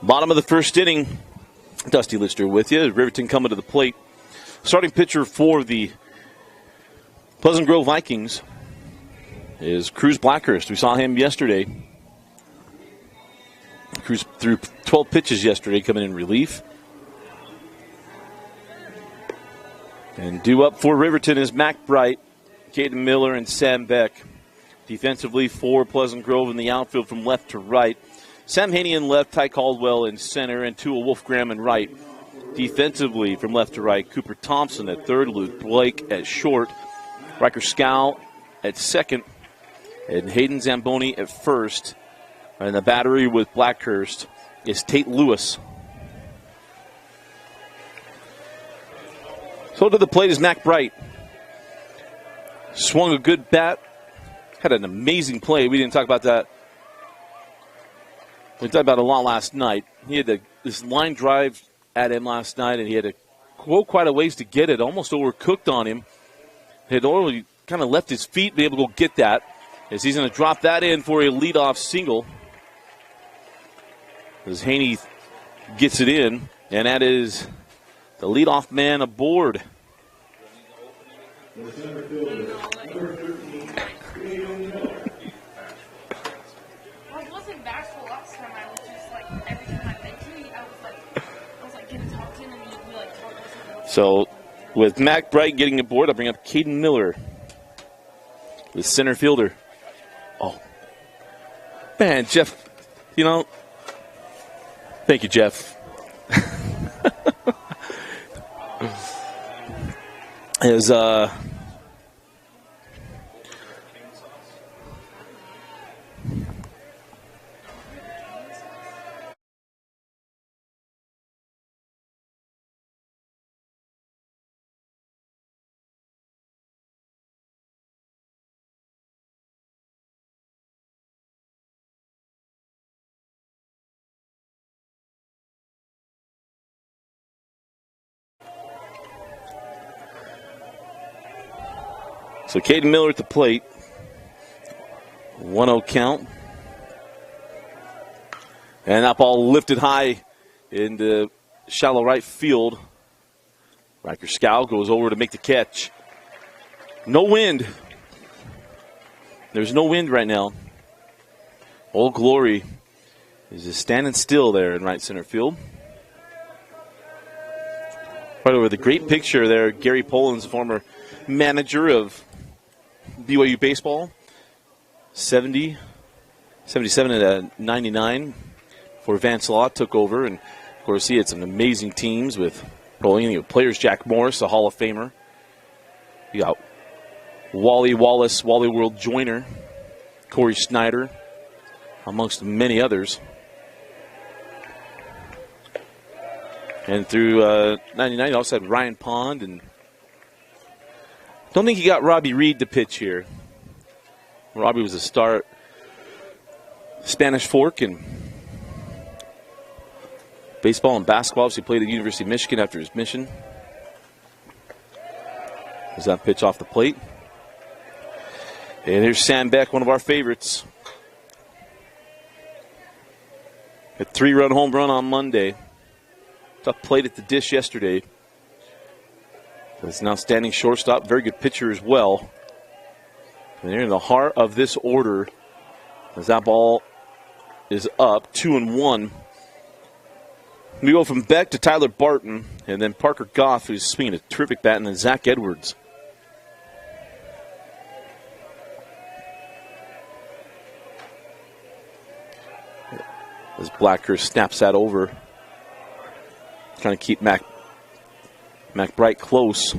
Bottom of the first inning, Dusty Lister with you. Riverton coming to the plate. Starting pitcher for the Pleasant Grove Vikings is Cruz Blackhurst. We saw him yesterday. Cruz threw 12 pitches yesterday, coming in relief. And due up for Riverton is Mac Bright, Caden Miller, and Sam Beck. Defensively for Pleasant Grove in the outfield from left to right. Sam Haney in left, Ty Caldwell in center, and Tua Wolfgram in right. Defensively from left to right, Cooper Thompson at third, Luke Blake at short, Riker Scow at second, and Hayden Zamboni at first. And the battery with Blackhurst is Tate Lewis. So to the plate is Mac Bright. Swung a good bat. Had an amazing play. We didn't talk about that. We talked about it a lot last night. He had this line drive at him last night, and he had to go quite a ways to get it. Almost overcooked on him. He had already kind of left his feet, be able to go get that, as he's going to drop that in for a leadoff single. As Haney gets it in, and that is the leadoff man aboard. I wasn't bashful last time. I was just like, every time I met you, I was like getting talked in, and we like talked. So, with Mac Bright getting aboard, I'll bring up Caden Miller, the center fielder. Oh, man, Jeff, thank you, Jeff. As so Caden Miller at the plate. 1-0 count. And that ball lifted high in the shallow right field. Riker Scow goes over to make the catch. No wind. There's no wind right now. Old Glory is just standing still there in right center field. Right over the great picture there, Gary Poland's former manager of BYU baseball, 70, 77 to 99 before Vance Law took over. And, of course, he had some amazing teams with players. Jack Morris, a Hall of Famer. You got Wally Wallace, Wally World Joyner, Corey Snyder, amongst many others. And through 99, you also had Ryan Pond, and don't think he got Robbie Reed to pitch here. Robbie was a star Spanish Fork and baseball and basketball. So he played at the University of Michigan after his mission. There's that pitch off the plate. And here's Sam Beck, one of our favorites. A 3-run home run on Monday. Tough plate at the dish yesterday. He's an outstanding shortstop, very good pitcher as well. And they're in the heart of this order as that ball is up, 2-1. We go from Beck to Tyler Barton, and then Parker Goff, who's swinging a terrific bat, and then Zach Edwards. As Blackhurst snaps that over, trying to keep Mac Bright close.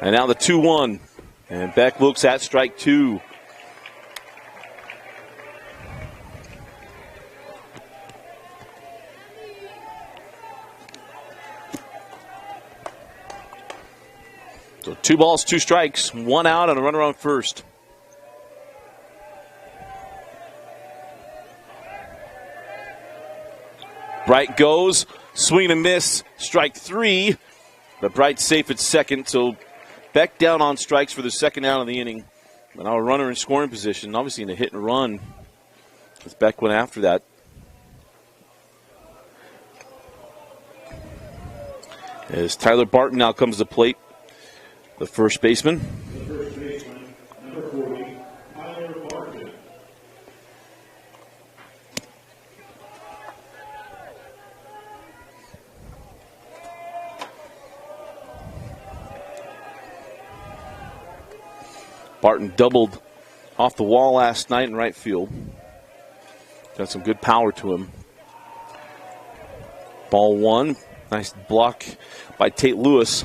And now the 2-1. And Beck looks at strike two. So 2 balls, 2 strikes, 1 out and a runner on first. Bright goes, swing and miss, strike 3. But Bright's safe at second, so Beck down on strikes for the second out of the inning. But now a runner in scoring position, obviously in a hit and run, as Beck went after that. As Tyler Barton now comes to plate, the first baseman. Number 40, Tyler Barton. Barton doubled off the wall last night in right field. Got some good power to him. Ball one. Nice block by Tate Lewis.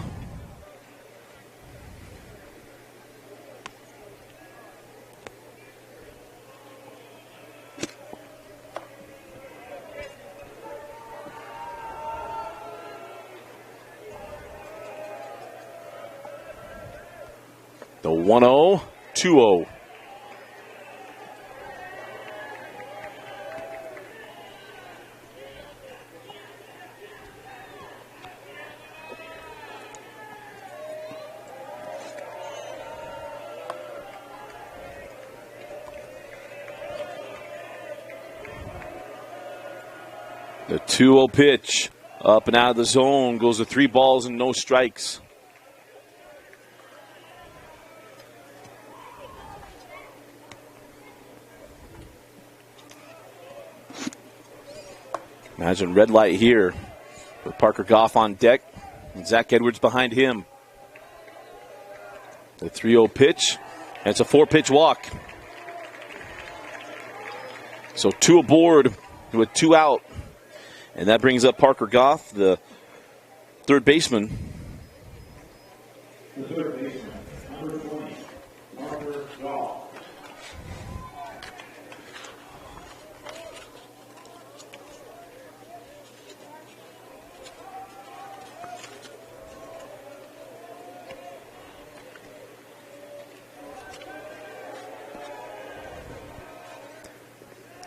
The 1-0, 2-0. The 2-0 pitch, up and out of the zone, goes to 3 balls and no strikes. Imagine red light here with Parker Goff on deck and Zach Edwards behind him. The 3-0 pitch, and it's a 4-pitch walk. So 2 aboard with 2 out. And that brings up Parker Goff, the third baseman. The third baseman, number 20, Parker Goff.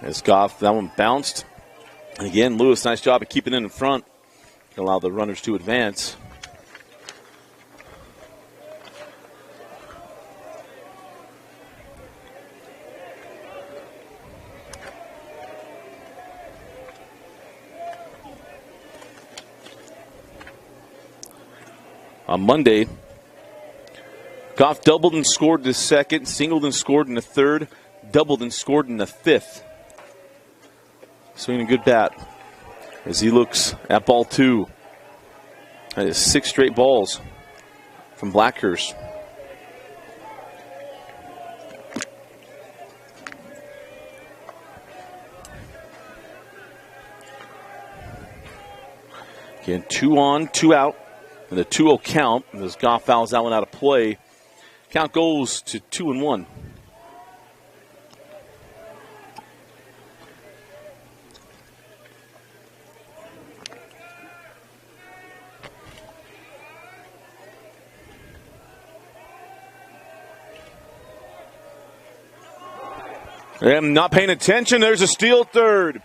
As Goff, that one bounced. And again, Lewis, nice job of keeping it in front. Allow the runners to advance. On Monday, Goff doubled and scored the second, singled and scored in the third, doubled and scored in the fifth. Swinging a good bat as he looks at ball 2. That is 6 straight balls from Blackhurst. Again, 2 on, 2 out, and the 2-0 count. And as Goff fouls that one out of play, count goes to 2-1. I'm not paying attention. There's a steal third.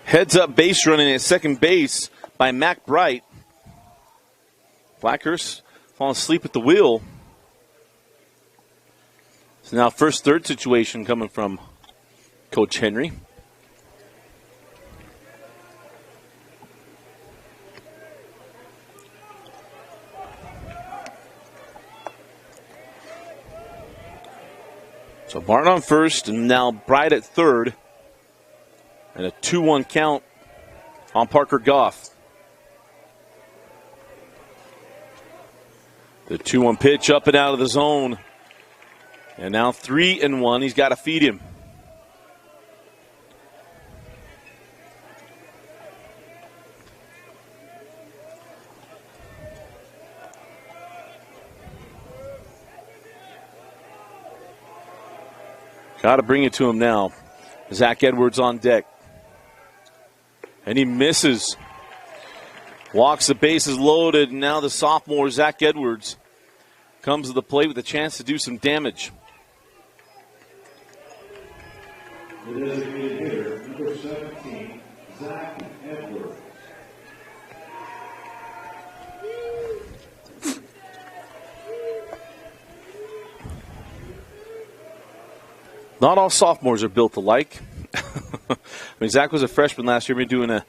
Heads up base running at second base by Mac Bright. Blackhurst falling asleep at the wheel. So now first third situation coming from Coach Henry. So Barton on first, and now Bright at third. And a 2-1 count on Parker Goff. The 2-1 pitch up and out of the zone. And now 3-1. He's got to feed him. Got to bring it to him now. Zach Edwards on deck. And he misses. Walks the bases loaded. And now the sophomore, Zach Edwards, comes to the plate with a chance to do some damage. The designated hitter, number 17, Zach Edwards. Not all sophomores are built alike. I mean, Zach was a freshman last year. We've been doing a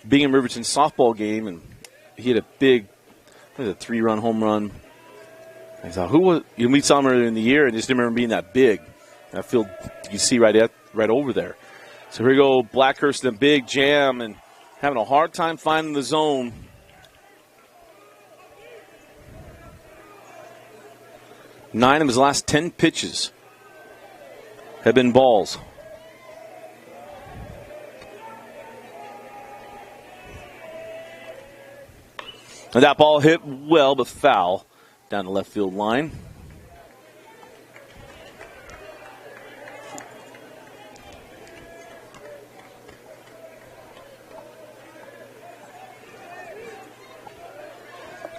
Bingham Riverton softball game, and he had a big, what was it, 3-run home run. I thought, who was? We saw him earlier in the year, and just didn't remember being that big. That field you can see right over there. So here we go, Blackhurst in a big jam and having a hard time finding the zone. Nine of his last 10 pitches have been balls. And that ball hit well, but foul down the left field line.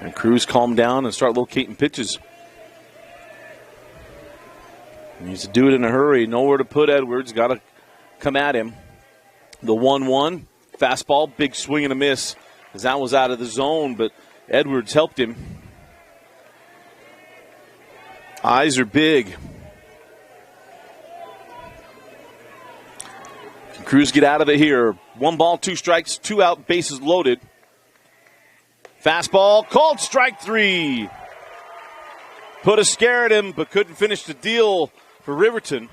And Cruz calm down and start locating pitches. He needs to do it in a hurry. Nowhere to put Edwards. Got to come at him. The 1-1. Fastball. Big swing and a miss. As that was out of the zone, but Edwards helped him. Eyes are big. Can Cruz get out of it here? 1 ball, 2 strikes, 2 out, bases loaded. Fastball, called strike 3. Put a scare at him, but couldn't finish the deal for Riverton.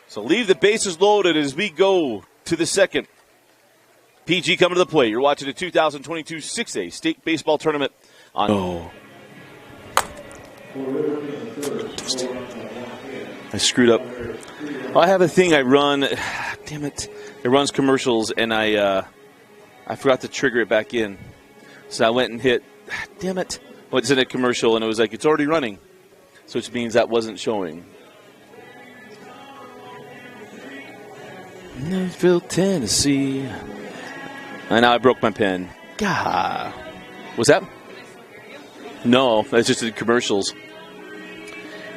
So leave the bases loaded as we go to the second. PG coming to the plate. You're watching the 2022 6A State Baseball Tournament on. Oh. I screwed up. I have a thing I run. Damn it. It runs commercials, and I forgot to trigger it back in. So I went and hit, damn it, what's in a commercial, and it was like, it's already running. So which means that wasn't showing. Nashville, Tennessee. And now I broke my pen. God. Was that? No, that's just the commercials.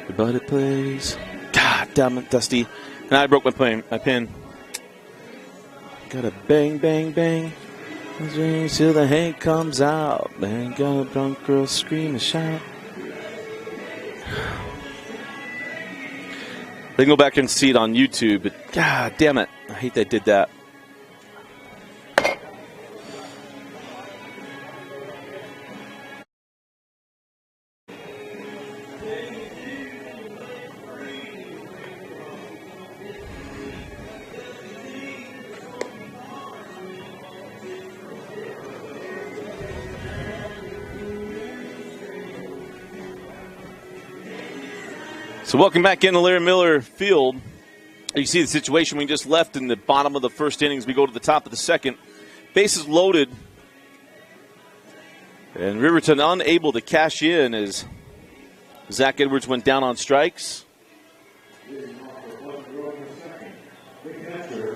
Everybody plays. God damn it, Dusty. And I broke my pen. Got a bang, bang, bang. Till the Hank comes out. Man, got a drunk girl scream and shout. They can go back and see it on YouTube, but God damn it. I hate that I did that. So welcome back into Larry Miller Field. You see the situation we just left in the bottom of the first innings. We go to the top of the second. Bases loaded. And Riverton unable to cash in as Zach Edwards went down on strikes.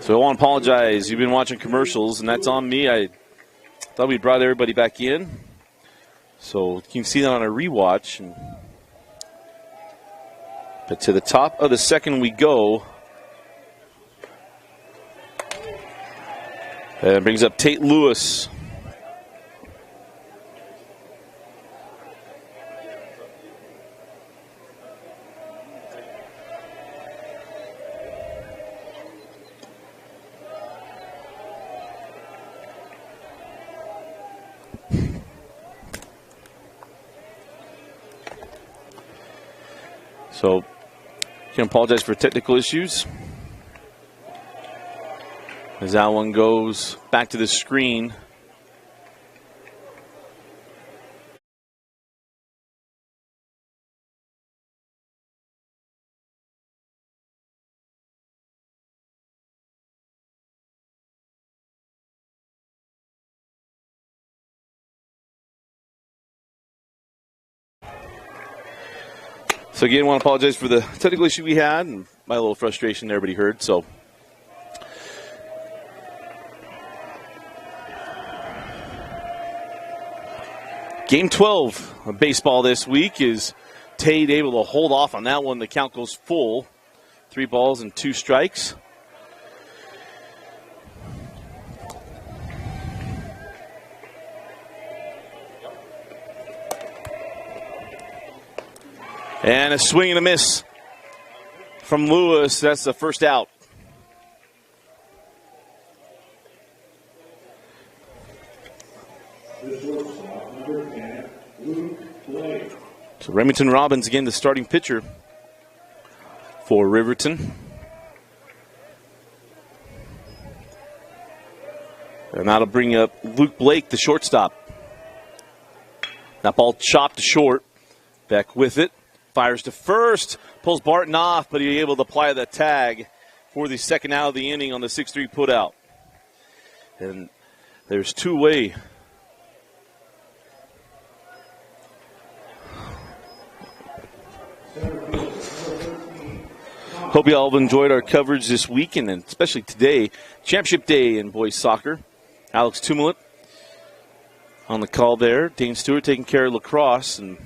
So I want to apologize. You've been watching commercials, and that's on me. I thought we brought everybody back in. So you can see that on a rewatch. But to the top of the second we go. And it brings up Tate Lewis. So, can apologize for technical issues. As that one goes back to the screen. So again, I want to apologize for the technical issue we had and my little frustration everybody heard. So Game 12 of baseball this week. Is Tate able to hold off on that one? The count goes full. 3 balls and 2 strikes. And a swing and a miss from Lewis. That's the first out. So Remington Robbins again, the starting pitcher for Riverton. And that'll bring up Luke Blake, the shortstop. That ball chopped to short. Beck with it. Fires to first. Pulls Barton off, but he's able to apply the tag for the second out of the inning on the 6-3 putout. And there's two-way. Hope you all have enjoyed our coverage this weekend, and especially today, Championship Day in boys soccer. Alex Tumulent on the call there. Dane Stewart taking care of lacrosse, and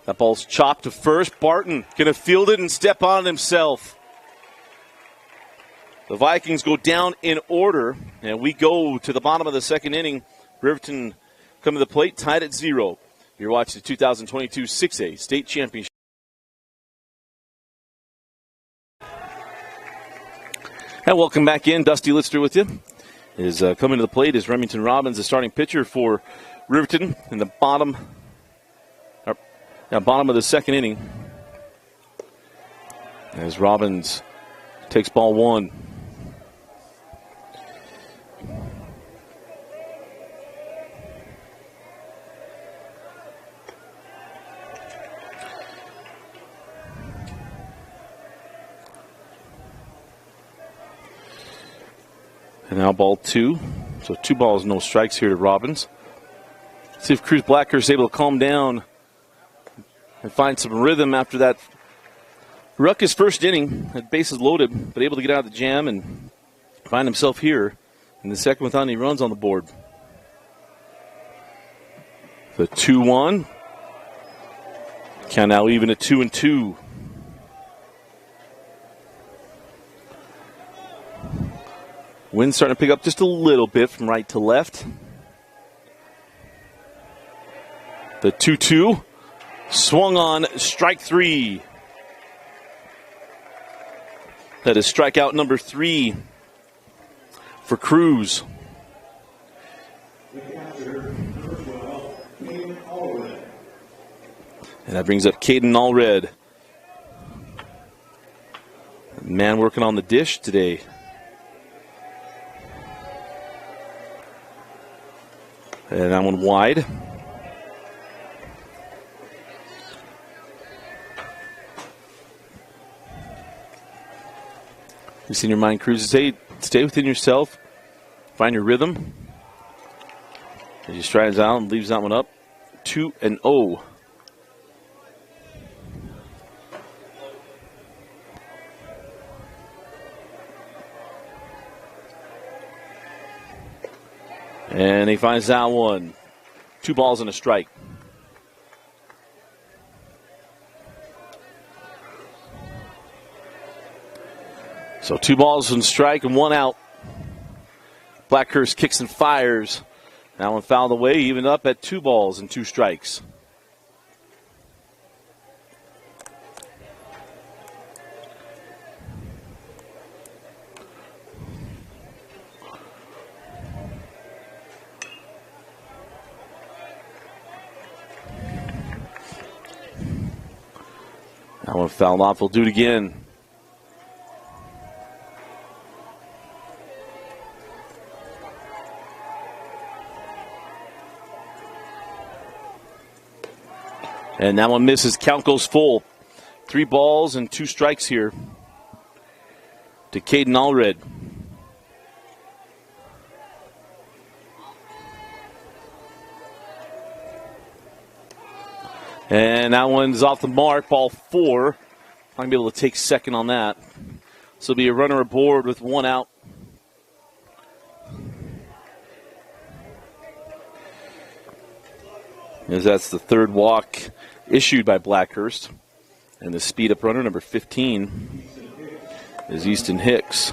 that ball's chopped to first. Barton going to field it and step on it himself. The Vikings go down in order, and we go to the bottom of the second inning. Riverton come to the plate, tied at 0. You're watching the 2022 6A State Championship. And welcome back in. Dusty Lister with you. Is coming to the plate is Remington Robbins, the starting pitcher for Riverton in the bottom of the second inning. As Robbins takes ball one. And now ball two. So 2 balls, no strikes here to Robbins. See if Cruz Blackhurst is able to calm down and find some rhythm after that ruckus first inning. Had bases loaded, but able to get out of the jam and find himself here in the second without any runs on the board. The 2-1. Count now even at 2-2. Wind starting to pick up just a little bit from right to left. The 2-2. Swung on, strike 3. That is strikeout number 3 for Cruz. And that brings up Caden Allred. Man working on the dish today. And that one wide. You see in your mind, Cruz, stay within yourself. Find your rhythm. As he strides out and leaves that one up. 2-0. And he finds that one. 2 balls and a strike. So 2 balls and a strike and 1 out. Blackhurst kicks and fires. That one fouled away, even up at 2 balls and 2 strikes. That one fouled off. We'll do it again. And that one misses. Count goes full. 3 balls and 2 strikes here to Caden Allred. And that one's off the mark. Ball 4. I'm going to be able to take second on that. So it'll be a runner aboard with 1 out. As that's the 3rd walk issued by Blackhurst. And the speed-up runner, number 15, is Easton Hicks.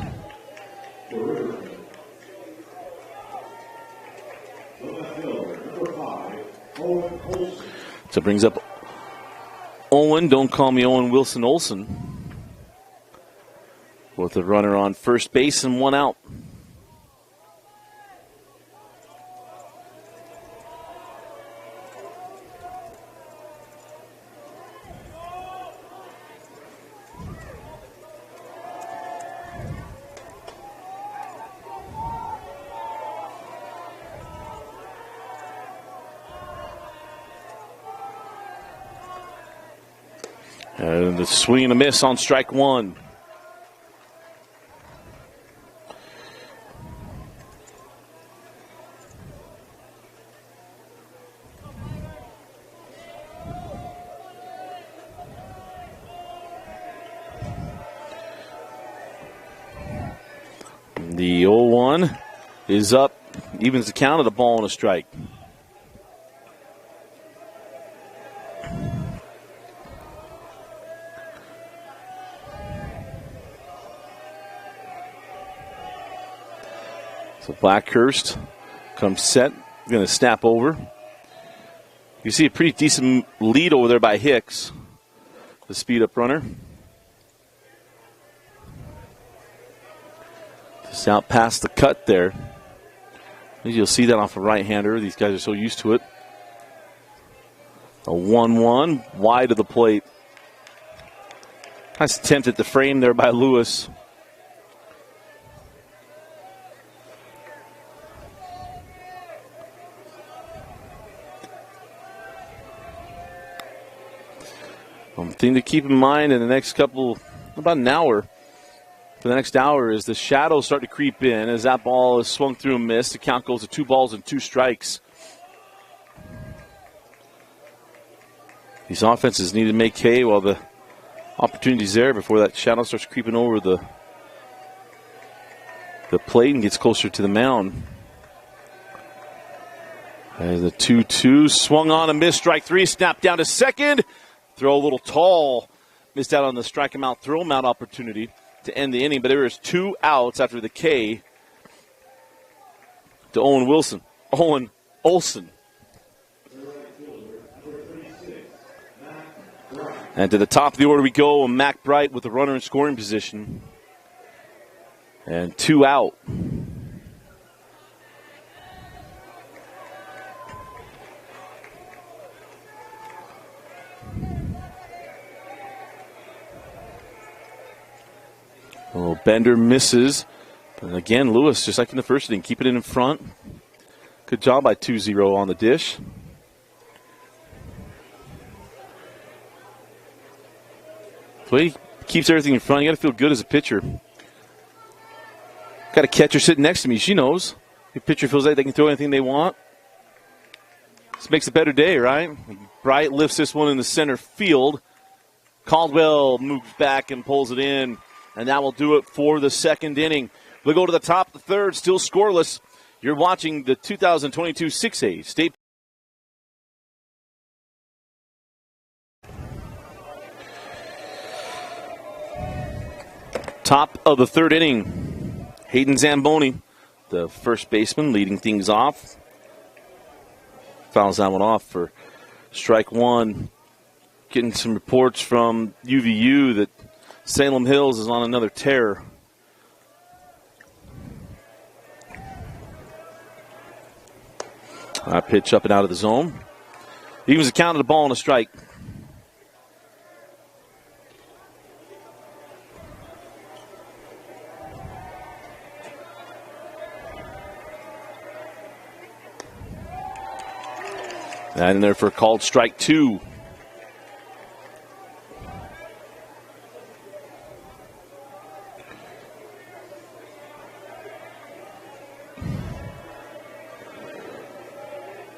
So it brings up Owen, don't call me Owen Wilson Olson, with a runner on first base and one out. And the swing and a miss on strike one. The 0-1 is up, evens the count of the ball and a strike. So Blackhurst comes set, going to snap over. You see a pretty decent lead over there by Hicks, the speed up runner. Just out past the cut there. You'll see that off a right-hander. These guys are so used to it. A 1-1 wide of the plate. Nice attempt at the frame there by Lewis. One thing to keep in mind in the next couple, about an hour, for the next hour, is the shadows start to creep in as that ball is swung through and missed. The count goes to 2 balls and 2 strikes. These offenses need to make hay while the opportunity's there before that shadow starts creeping over the plate and gets closer to the mound. And the 2-2 swung on a miss, strike 3, snapped down to second. Throw a little tall. Missed out on the strike him out, throw him out opportunity to end the inning, but there is 2 outs after the K to Owen Olson. And to the top of the order we go, Mac Bright with the runner in scoring position. And 2 out. Well, Bender misses. And again, Lewis, just like in the first inning, keeping it in front. Good job by 2-0 on the dish. The way he keeps everything in front, you got to feel good as a pitcher. Got a catcher sitting next to me. She knows. The pitcher feels like they can throw anything they want. This makes a better day, right? Bright lifts this one in the center field. Caldwell moves back and pulls it in. And that will do it for the second inning. We'll go to the top of the third, still scoreless. You're watching the 2022 6A State. Top of the third inning. Hayden Zamboni, the first baseman, leading things off. Fouls that one off for strike 1. Getting some reports from UVU that Salem Hills is on another tear. Pitch up and out of the zone. Evens the count of the ball and a strike. That in there for a called strike 2.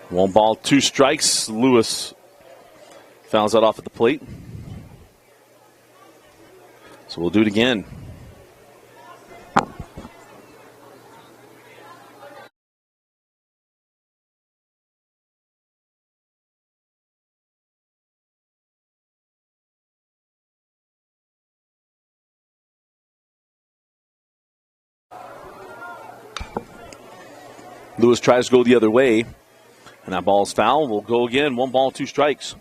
One ball, 2 strikes. Lewis fouls that off at the plate. So we'll do it again. Lewis tries to go the other way. And that ball's foul. We'll go again. 1 ball, 2 strikes.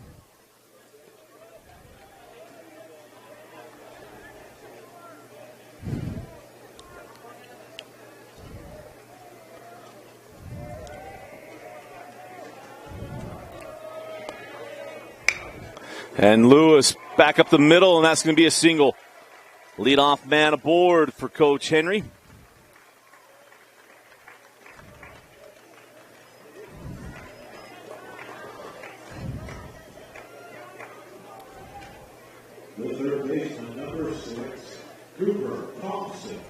And Lewis back up the middle, and that's going to be a single. Leadoff man aboard for Coach Henry. The third baseman, number 6, Cooper Thompson.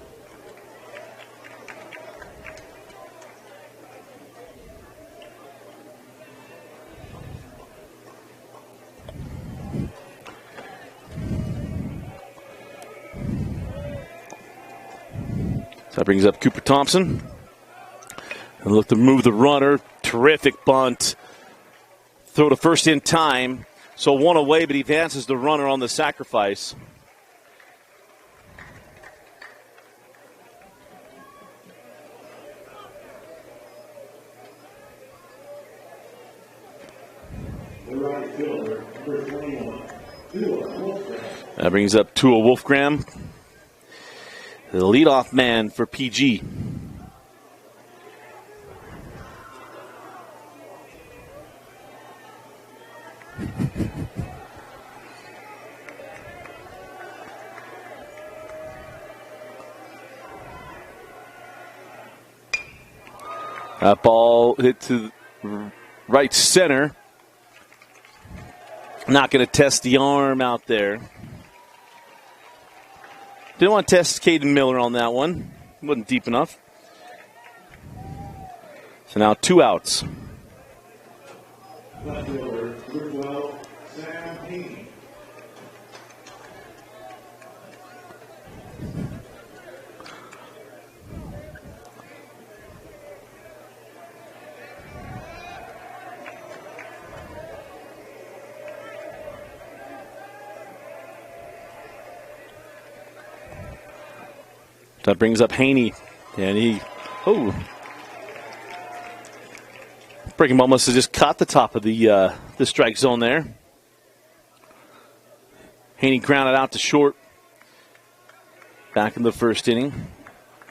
So that brings up Cooper Thompson. And look to move the runner. Terrific bunt. Throw to first in time. So one away, but he advances the runner on the sacrifice. The right fielder, number 21, Tua Wolfgram. That brings up Tua Wolfgram, the leadoff man for PG. That ball hit to right center. Not going to test the arm out there. Didn't want to test Caden Miller on that one. Wasn't deep enough. So now 2 outs. Left fielder, number 12, Sam Haney. That brings up Haney. And breaking ball must have just caught the top of the strike zone there. Haney grounded out to short. Back in the first inning.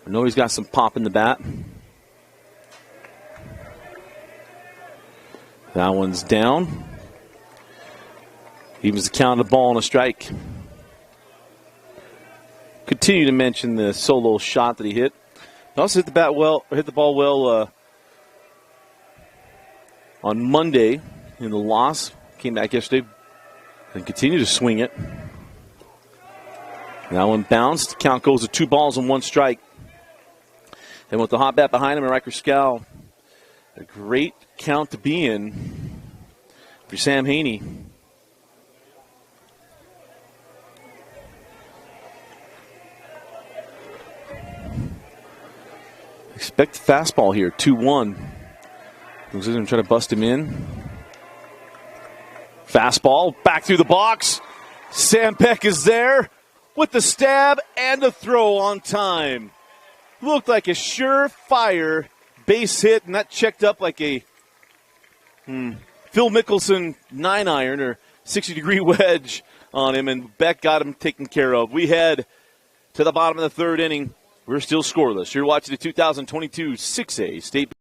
I know he's got some pop in the bat. That one's down. Evens the count of the ball on a strike. Continue to mention the solo shot that he hit. He also hit the ball well on Monday in the loss. Came back yesterday and continued to swing it. That one bounced. Count goes to 2 balls and 1 strike. And with the hot bat behind him, and Riker Scow, a great count to be in for Sam Haney. Expect the fastball here, 2-1. Looks like he's going to try to bust him in. Fastball, back through the box. Sam Beck is there with the stab and the throw on time. Looked like a surefire base hit, and that checked up like a Phil Mickelson 9-iron or 60-degree wedge on him, and Beck got him taken care of. We head to the bottom of the third inning. We're still scoreless. You're watching the 2022 6A State.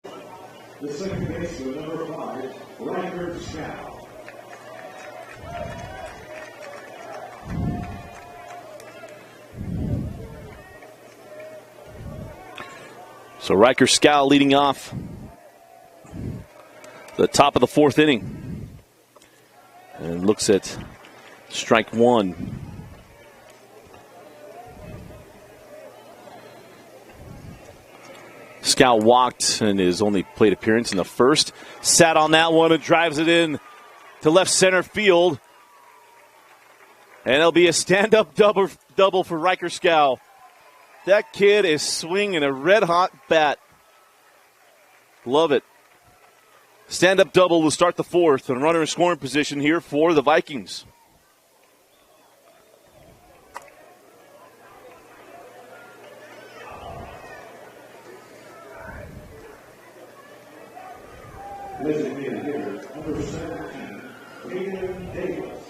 The second baseman, number 5, Riker Scow. So Riker Scow leading off the top of the 4th inning. And looks at strike 1. Scout walked in his only plate appearance in the first. Sat on that one and drives it in to left center field. And it'll be a stand-up double for Riker Scow. That kid is swinging a red-hot bat. Love it. Stand-up double to start the 4th, and runner in scoring position here for the Vikings. Designated hitter, number 17, Caden Davis.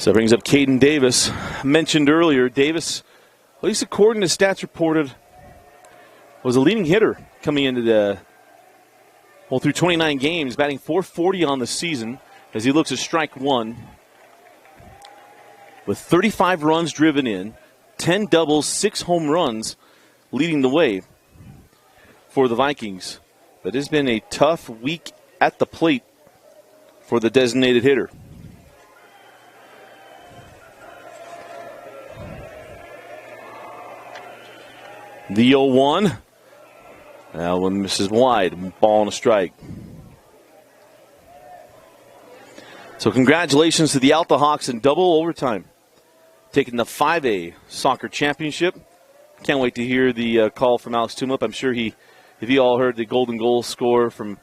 So that brings up Caden Davis. Mentioned earlier, Davis, at least according to stats reported, was a leading hitter coming into through 29 games, batting .440 on the season as he looks at strike one. With 35 runs driven in, 10 doubles, 6 home runs, leading the way for the Vikings. But it's been a tough week at the plate for the designated hitter. The 0-1. That one misses wide. Ball and a strike. So congratulations to the Alta Hawks in double overtime, taking the 5A soccer championship. Can't wait to hear the call from Alex Tumlip. I'm sure if you all heard the golden goal score from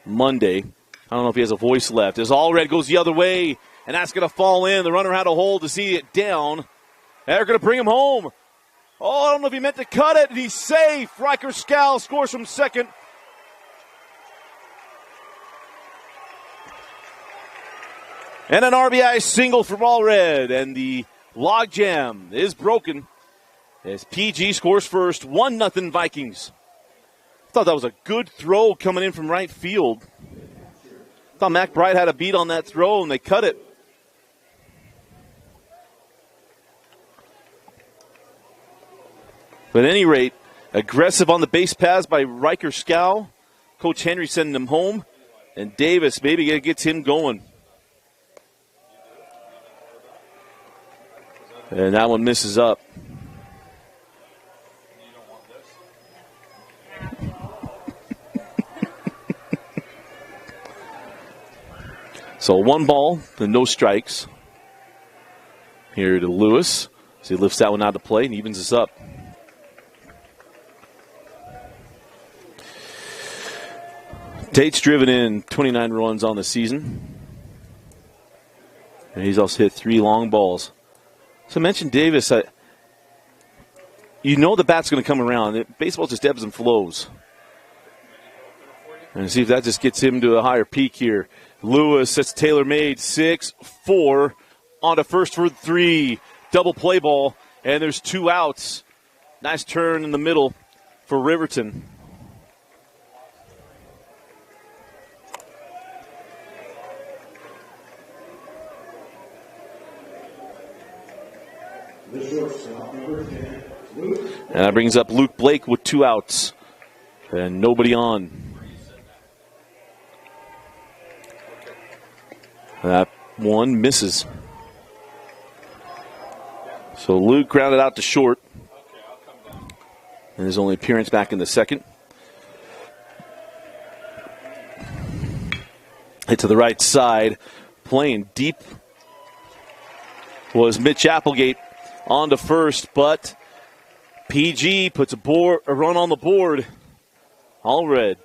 Monday, I don't know if he has a voice left. As Allred goes the other way, and that's going to fall in. The runner had a hold to see it down. They're going to bring him home. Oh, I don't know if he meant to cut it. He's safe. Riker Scal scores from second. And an RBI single from Allred. And the logjam is broken as PG scores first. 1-0 Vikings. Thought that was a good throw coming in from right field. Thought McBride had a beat on that throw, and they cut it. But at any rate, aggressive on the base paths by Riker Scow. Coach Henry sending him home. And Davis maybe gets him going. And that one misses up. So 1 ball and no strikes. Here to Lewis. So he lifts that one out of play and evens us up. Tate's driven in 29 runs on the season. And he's also hit 3 long balls. So I mentioned Davis. You know the bat's going to come around. Baseball just ebbs and flows. And see if that just gets him to a higher peak here. Lewis, that's tailor-made. 6-4 on to first for 3. Double play ball. And there's 2 outs. Nice turn in the middle for Riverton. And that brings up Luke Blake with 2 outs. And nobody on. That one misses. So Luke grounded out to short. And his only appearance back in the second. Hit to the right side. Playing deep was Mitch Applegate on to first, but PG puts a run on the board. Allred.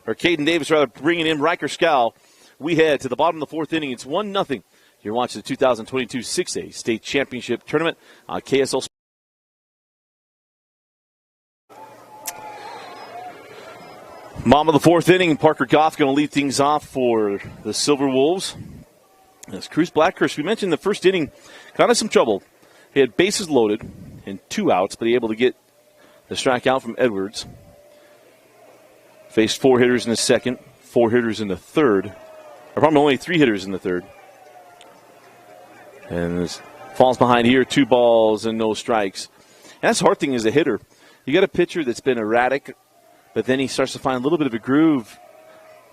Or Caden Davis, rather, bringing in Riker Scow. We head to the bottom of the 4th inning. It's 1-0. You're watching the 2022 6A State Championship Tournament on KSL. Bottom of the 4th inning, Parker Goff going to lead things off for the Silverwolves. As Cruz Blackhurst, we mentioned in the first inning, kind of some trouble. He had bases loaded and 2 outs, but he able to get the strikeout from Edwards. Faced 4 hitters in the second, 4 hitters in the third. Or probably only 3 hitters in the third. And falls behind here, 2 balls and no strikes. And that's the hard thing as a hitter. You got a pitcher that's been erratic, but then he starts to find a little bit of a groove.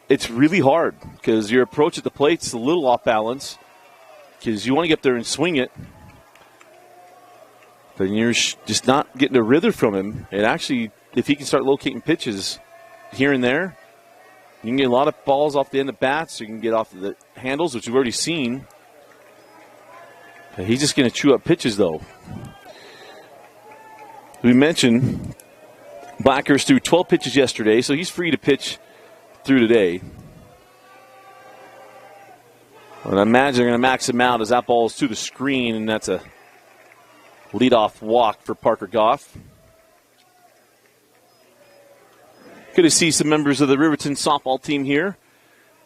It's really hard because your approach at the plate is a little off balance because you want to get up there and swing it. But you're just not getting a rhythm from him. And actually, if he can start locating pitches here and there, you can get a lot of balls off the end of bats. You can get off the handles, which we've already seen. And he's just going to chew up pitches, though. We mentioned Blackhurst threw 12 pitches yesterday, so he's free to pitch through today. And I imagine they're going to max him out as that ball is to the screen, and that's a leadoff walk for Parker Goff. Good to see some members of the Riverton softball team here.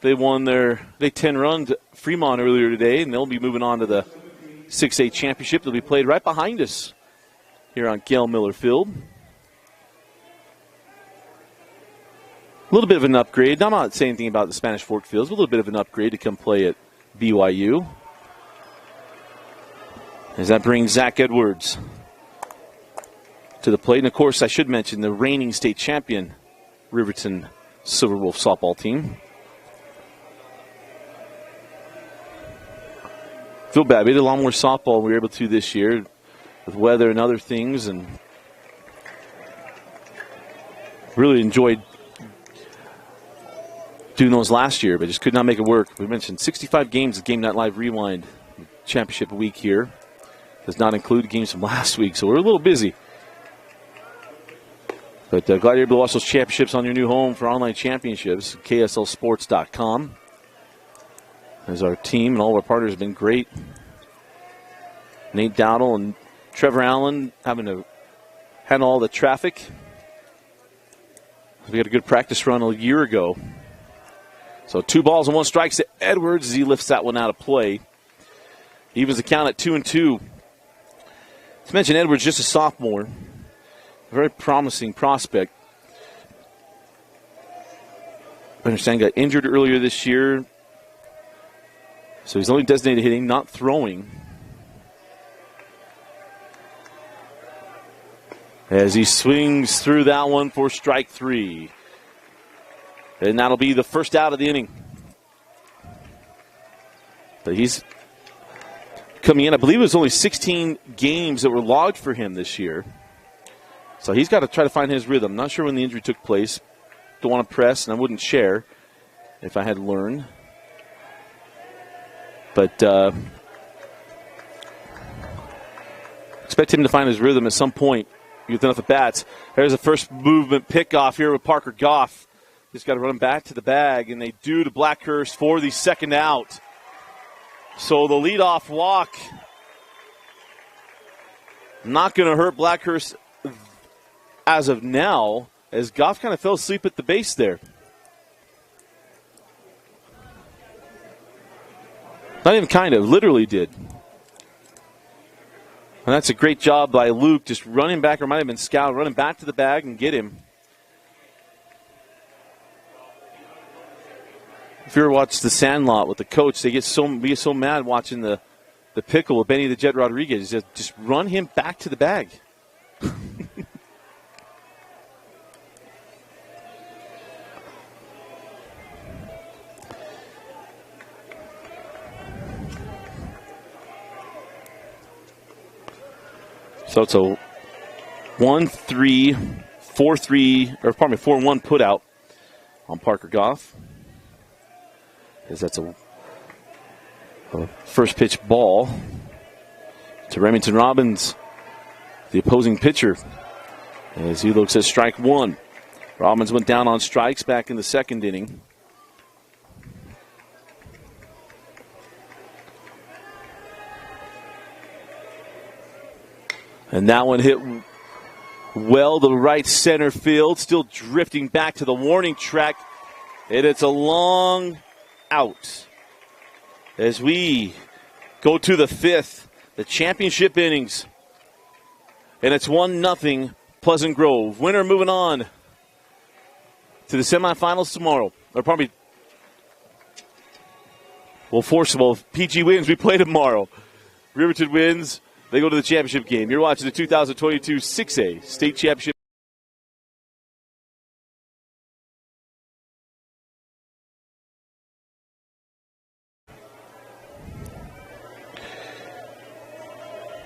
They 10-run Fremont earlier today, and they'll be moving on to the 6A championship. They'll be played right behind us here on Gail Miller Field. A little bit of an upgrade. I'm not saying anything about the Spanish Fork Fields, but a little bit of an upgrade to come play at BYU. As that brings Zach Edwards to the plate. And, of course, I should mention the reigning state champion Riverton Silverwolves softball team. Feel bad. We did a lot more softball than we were able to this year with weather and other things, and really enjoyed doing those last year, but just could not make it work. We mentioned 65 games of Game Night Live Rewind championship week here. Does not include games from last week, so we're a little busy. But glad you're able to watch those championships on your new home for online championships, KSLSports.com. As our team and all of our partners have been great. Nate Dowdle and Trevor Allen having to handle all the traffic. We had a good practice run a year ago. So 2 balls and 1 strike to Edwards as he lifts that one out of play. Evens the count at 2-2. To mention Edwards, just a sophomore. A very promising prospect. I understand got injured earlier this year. So he's only designated hitting, not throwing. As he swings through that one for strike 3. And that'll be the first out of the inning. But he's coming in. I believe it was only 16 games that were logged for him this year. So he's got to try to find his rhythm. Not sure when the injury took place. Don't want to press, and I wouldn't share if I had learned. But expect him to find his rhythm at some point with enough at bats. There's a first movement pickoff here with Parker Goff. Just got to run him back to the bag, and they do to Blackhurst for the second out. So the leadoff walk not going to hurt Blackhurst as of now, as Goff kind of fell asleep at the base there. Not even kind of, literally did. And that's a great job by Luke, just running back, or might have been Scout, running back to the bag and get him. If you ever watch The Sandlot with the coach, they get so mad watching the pickle with Benny the Jet Rodriguez. Just run him back to the bag. So it's a 1-3, 4-3, or pardon me, 4-1 put out on Parker Goff. As that's a first pitch ball to Remington Robbins, the opposing pitcher, as he looks at strike 1. Robbins went down on strikes back in the second inning. And that one hit well to right center field, still drifting back to the warning track. And it's a long out as we go to the 5th, the championship innings. And it's 1-0 Pleasant Grove. Winner moving on to the semifinals tomorrow. Or probably, well, forcible. If PG wins, we play tomorrow. Riverton wins, they go to the championship game. You're watching the 2022 6A State Championship.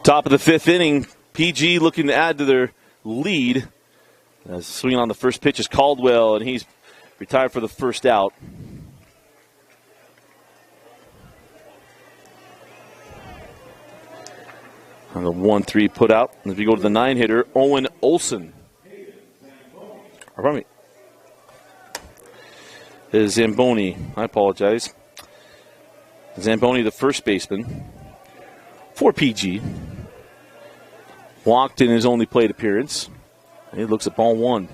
Top of the 5th inning, PG looking to add to their lead. Swinging on the first pitch is Caldwell, and he's retired for the first out. On the 1-3 put out. As we go to the 9-hitter, Owen Olson. Or pardon me. Is Zamboni. I apologize. Zamboni, the first baseman for PG. Walked in his only plate appearance. He looks at ball 1.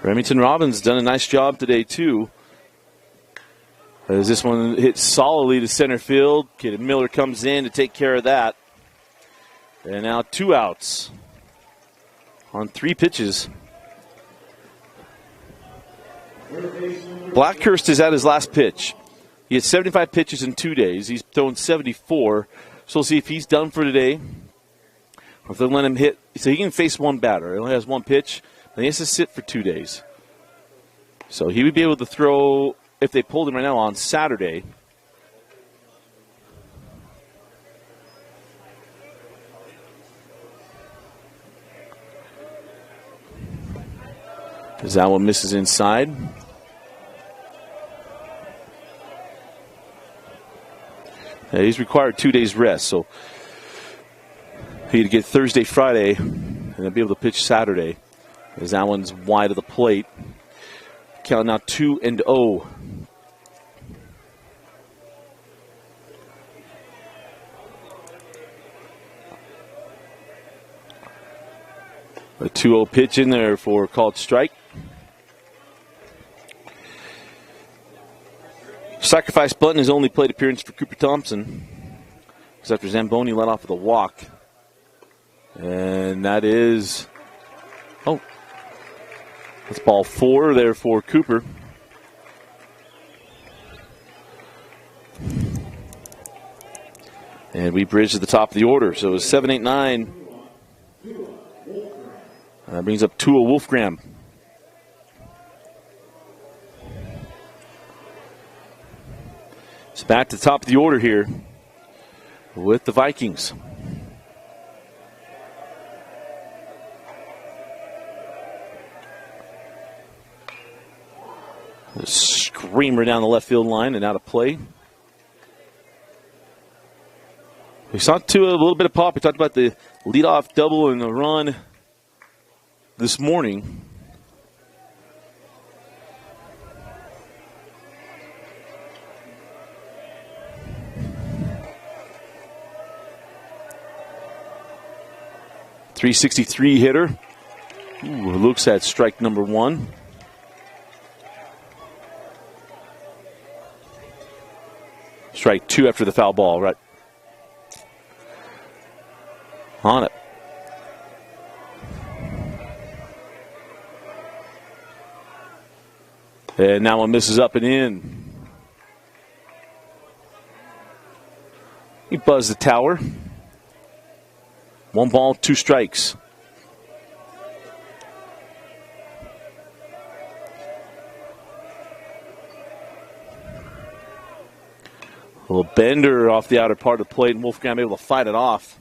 Remington Robbins done a nice job today, too. As this one hits solidly to center field. Caden Miller comes in to take care of that. And now 2 outs on 3 pitches. Blackhurst is at his last pitch. He had 75 pitches in 2 days. He's thrown 74. So we'll see if he's done for today. Or if they'll let him hit. So he can face 1 batter. He only has 1 pitch. And he has to sit for 2 days. So he would be able to throw, if they pulled him right now, on Saturday. As that one misses inside. Yeah, he's required 2 days rest, so he'd get Thursday, Friday, and then be able to pitch Saturday. As that one's wide of the plate. Count now 2-0. A 2-0 pitch in there for a called strike. Sacrifice bunt, his only plate appearance for Cooper Thompson. Because after Zamboni let off with a walk. And that is, that's ball 4 there for Cooper. And we bridge to the top of the order. So it's 7, 8, 9. That brings up Tua Wolfgram. It's back to the top of the order here with the Vikings. A screamer down the left field line and out of play. We saw Tua a little bit of pop. We talked about the leadoff double and the run this morning. .363 hitter. Ooh, looks at strike number 1. Strike 2 after the foul ball, right on it. And now one misses up and in. He buzzed the tower. 1 ball, 2 strikes. A little bender off the outer part of the plate, and Wolfgang able to fight it off.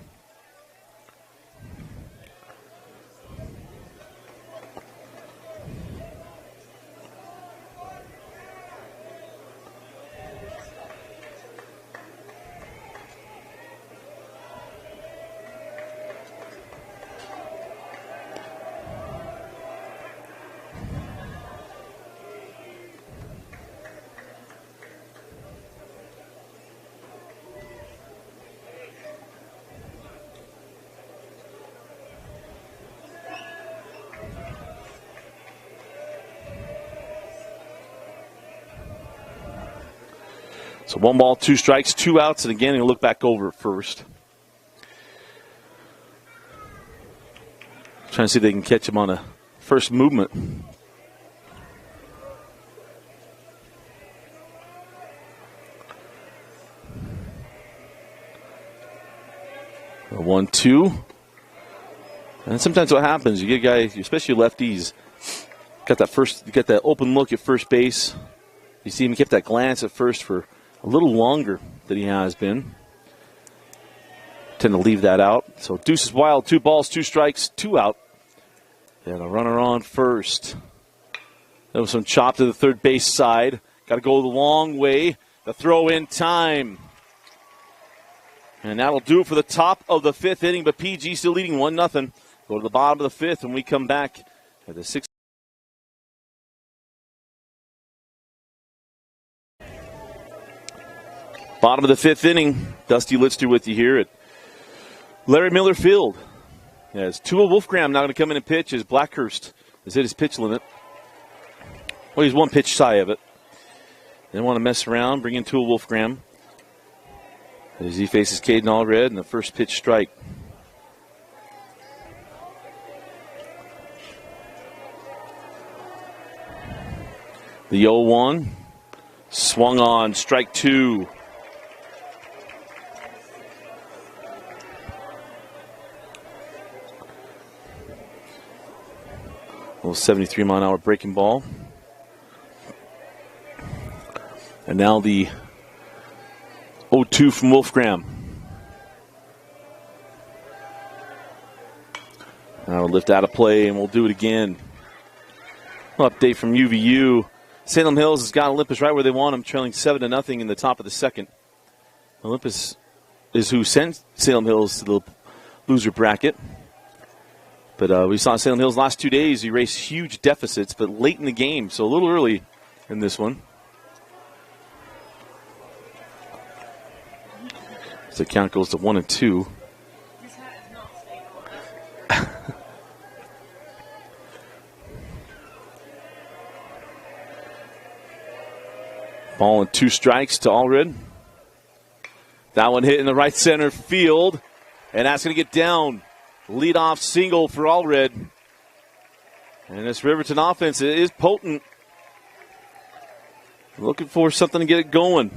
So 1 ball, 2 strikes, 2 outs, and again, he'll look back over at first. Trying to see if they can catch him on a first movement. A 1-2. And sometimes what happens, you get guys, especially lefties, got that open look at first base. You see him kept that glance at first for a little longer than he has been. Tend to leave that out. So deuce is wild. 2 balls, 2 strikes, 2 out. And a runner on first. There was some chop to the third base side. Got to go the long way. The throw in time. And that'll do it for the top of the 5th inning. But PG still leading 1-0. Go to the bottom of the 5th when we come back at the 6th. Bottom of the 5th inning. Dusty Litster with you here at Larry Miller Field. As Tua Wolfgram now going to come in and pitch as Blackhurst has hit his pitch limit. Well, he's one pitch shy of it. Didn't want to mess around, bring in Tool Wolfgram as he faces Caden Allred in the first pitch strike. The 0-1 swung on, strike 2. Little 73-mile-an-hour breaking ball. And now the 0-2 from Wolfgram. Now we'll lift out of play, and we'll do it again. Update from UVU. Salem Hills has got Olympus right where they want them, trailing 7-0 in the top of the second. Olympus is who sent Salem Hills to the loser bracket. But we saw Salem Hills last 2 days erase huge deficits, but late in the game, so a little early in this one. So the count goes to 1-2. Ball and 2 strikes to Allred. That one hit in the right center field, and that's going to get down. Leadoff single for Allred. And this Riverton offense is potent. Looking for something to get it going.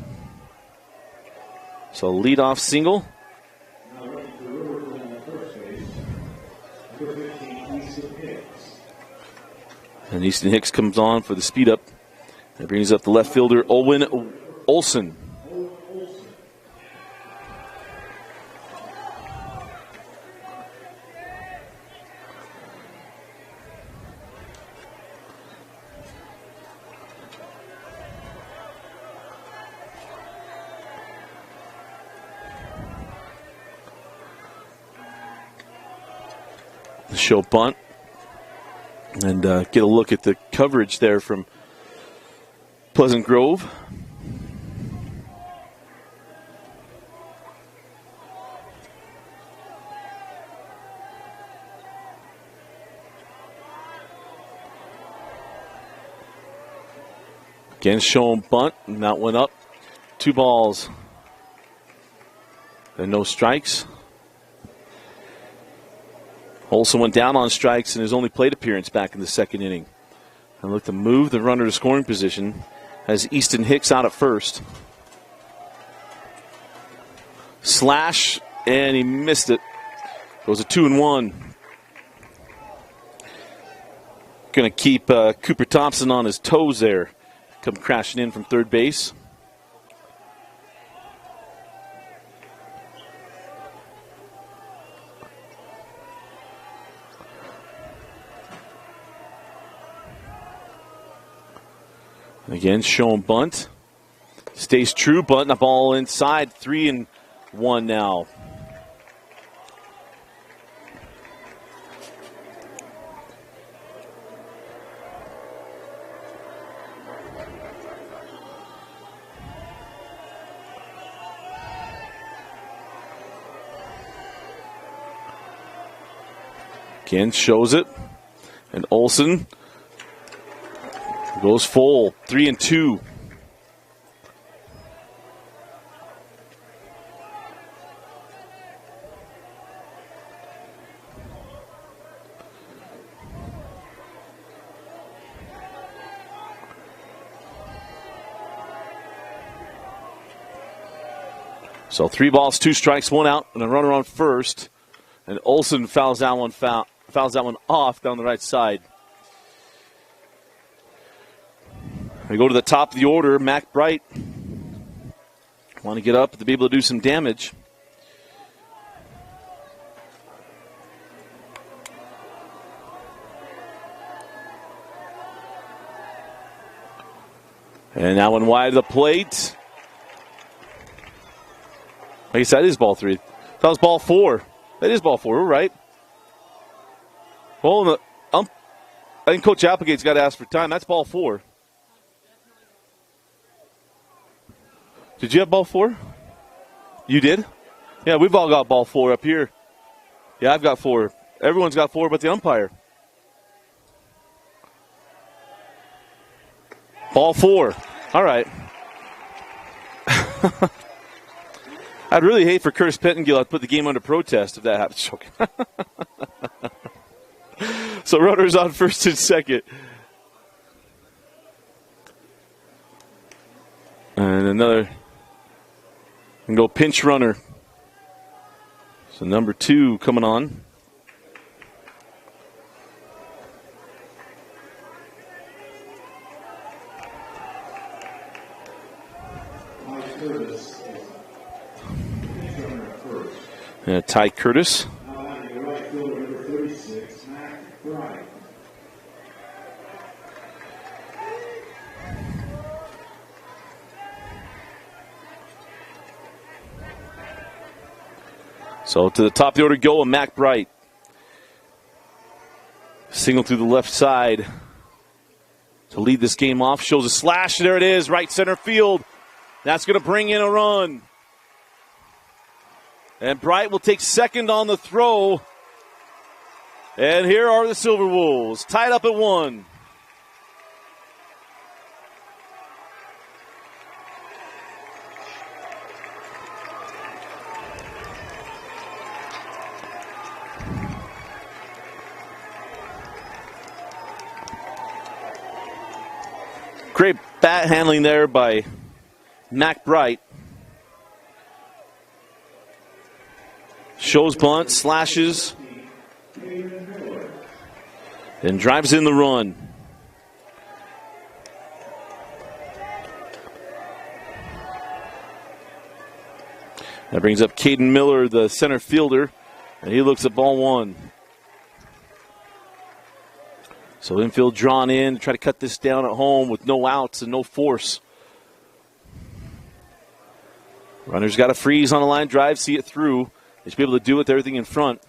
So leadoff single. And Easton Hicks comes on for the speed up. That brings up the left fielder, Owen Olson. The show bunt. And get a look at the coverage there from Pleasant Grove. Again, show him bunt, and that went up. 2 balls and no strikes. Olsen went down on strikes in his only plate appearance back in the second inning. And look to move the runner to scoring position as Easton Hicks out at first. Slash, and he missed it. Goes a 2-1. Going to keep Cooper Thompson on his toes there. Come crashing in from third base. Again, show him bunt. Stays true, bunt the ball inside. 3-1 now. Again, shows it. And Olsen goes full, 3-2. So 3 balls, 2 strikes, 1 out, and a runner on first. And Olsen fouls that one off down the right side. We go to the top of the order. Mac Bright want to get up to be able to do some damage. And that one wide of the plate. I guess that is ball 3. That was ball 4. That is ball 4. We're right. Well, I think Coach Applegate's got to ask for time. That's ball 4. Did you have ball 4? You did? Yeah, we've all got ball 4 up here. Yeah, I've got 4. Everyone's got 4 but the umpire. Ball 4. All right. I'd really hate for Curtis Pettingill to put the game under protest if that happens. So runners on first and second. And another. And go pinch runner. So number 2 coming on. Ty Curtis. So to the top of the order go, Mac Bright. Single through the left side to lead this game off. Shows a slash. There it is, right center field. That's going to bring in a run. And Bright will take second on the throw. And here are the Silverwolves, tied up at 1. Great bat handling there by Mac Bright. Shows bunt, slashes, and drives in the run. That brings up Caden Miller, the center fielder, and he looks at ball 1. So infield drawn in to try to cut this down at home with no outs and no force. Runner's got to freeze on a line drive, see it through. They should be able to do it with everything in front.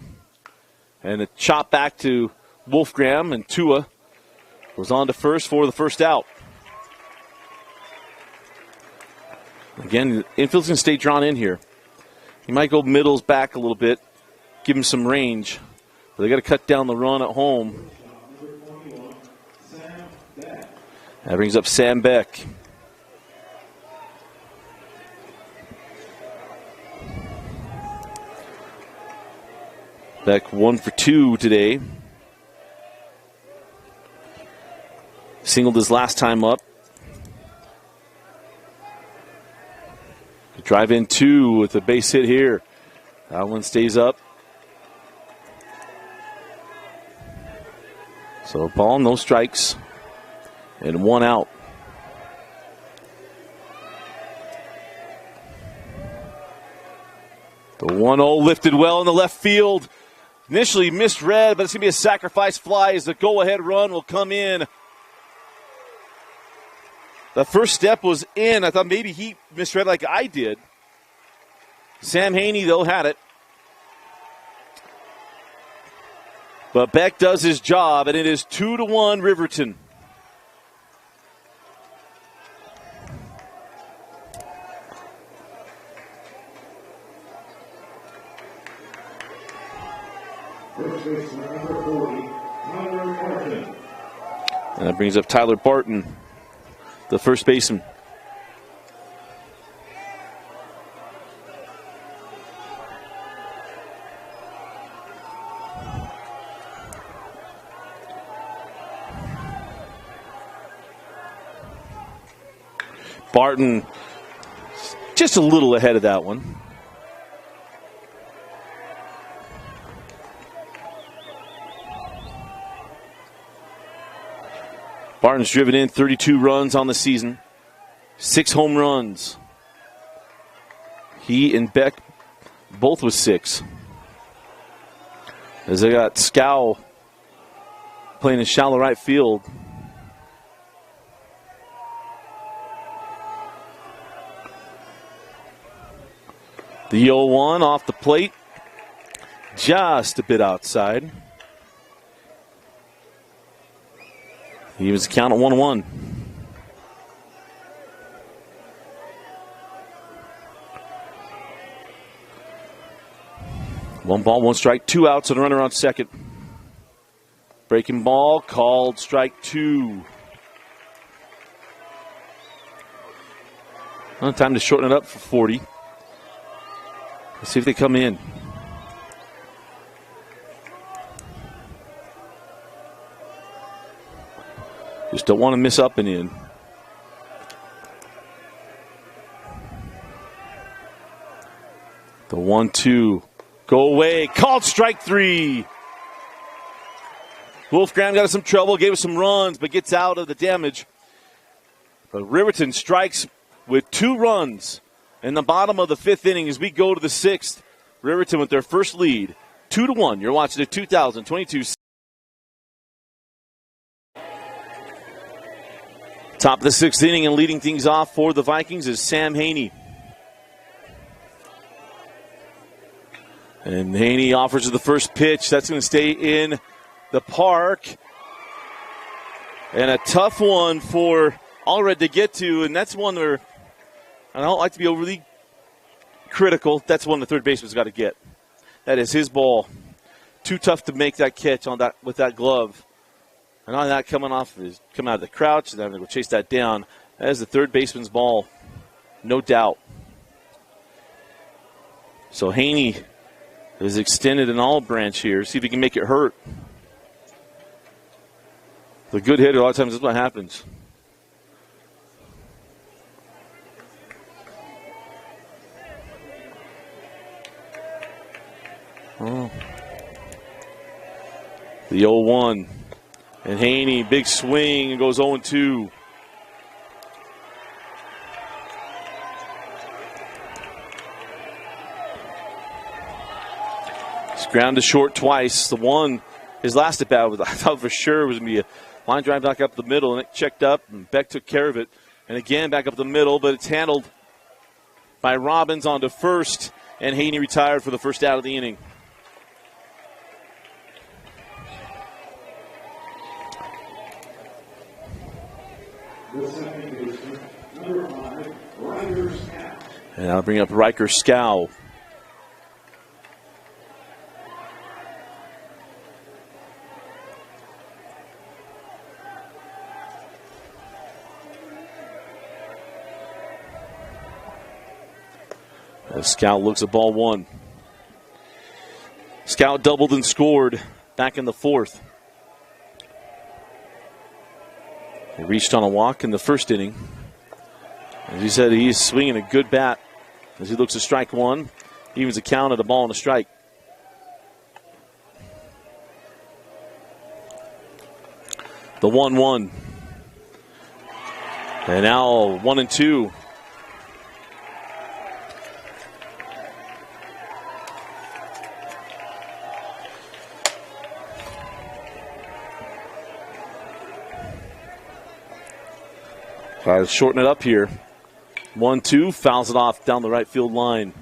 And a chop back to Wolfgram, and Tua goes on to first for the first out. Again, infield's going to stay drawn in here. He might go middles back a little bit, give him some range. But they got to cut down the run at home. That brings up Sam Beck. Beck 1 for 2 today. Singled his last time up. Drive in 2 with a base hit here. That one stays up. So ball, no strikes, and 1 out. The 1-0 lifted well in the left field. Initially misread, but it's going to be a sacrifice fly as the go-ahead run will come in. The first step was in. I thought maybe he misread like I did. Sam Haney, though, had it. But Beck does his job, and it is 2-1 Riverton. And that brings up Tyler Barton, the first baseman. Barton just a little ahead of that one. Barton's driven in 32 runs on the season, 6 home runs. He and Beck both with 6. As they got Scow playing in shallow right field. The 0-1 off the plate, just a bit outside. He was the count at 1-1. One ball, 1 strike, 2 outs, and a runner on second. Breaking ball, called strike 2. Well, time to shorten it up for 40. Let's see if they come in. Just don't want to miss up and in. The 1-2. Go away. Called strike 3. Wolfgram got us some trouble, gave us some runs, but gets out of the damage. But Riverton strikes with 2 runs in the bottom of the 5th inning as we go to the 6th. Riverton with their first lead, 2-1. You're watching the 2022. Top of the 6th inning and leading things off for the Vikings is Sam Haney. And Haney offers the first pitch. That's going to stay in the park. And a tough one for Allred to get to, and that's one where I don't like to be overly critical. That's one the third baseman's got to get. That is his ball. Too tough to make that catch on that with that glove. And on that coming out of the crouch, and having to go chase that down. That is the third baseman's ball, no doubt. So Haney is extended an olive branch here. See if he can make it hurt. The good hitter, a lot of times, that's what happens. Oh. The 0-1. And Haney, big swing, and goes 0-2. He's ground to short twice. The one, his last at bat, I thought for sure it was going to be a line drive back up the middle, and it checked up, and Beck took care of it. And again, back up the middle, but it's handled by Robbins onto first, and Haney retired for the first out of the inning. And I'll bring up Riker Scow. As Scout looks at ball 1. Scout doubled and scored back in the 4th. He reached on a walk in the first inning. As he said, he's swinging a good bat as he looks to strike 1. Evens a count at a ball and a strike. The 1-1. And now 1-2. Try to shorten it up here. 1-2, fouls it off down the right field line.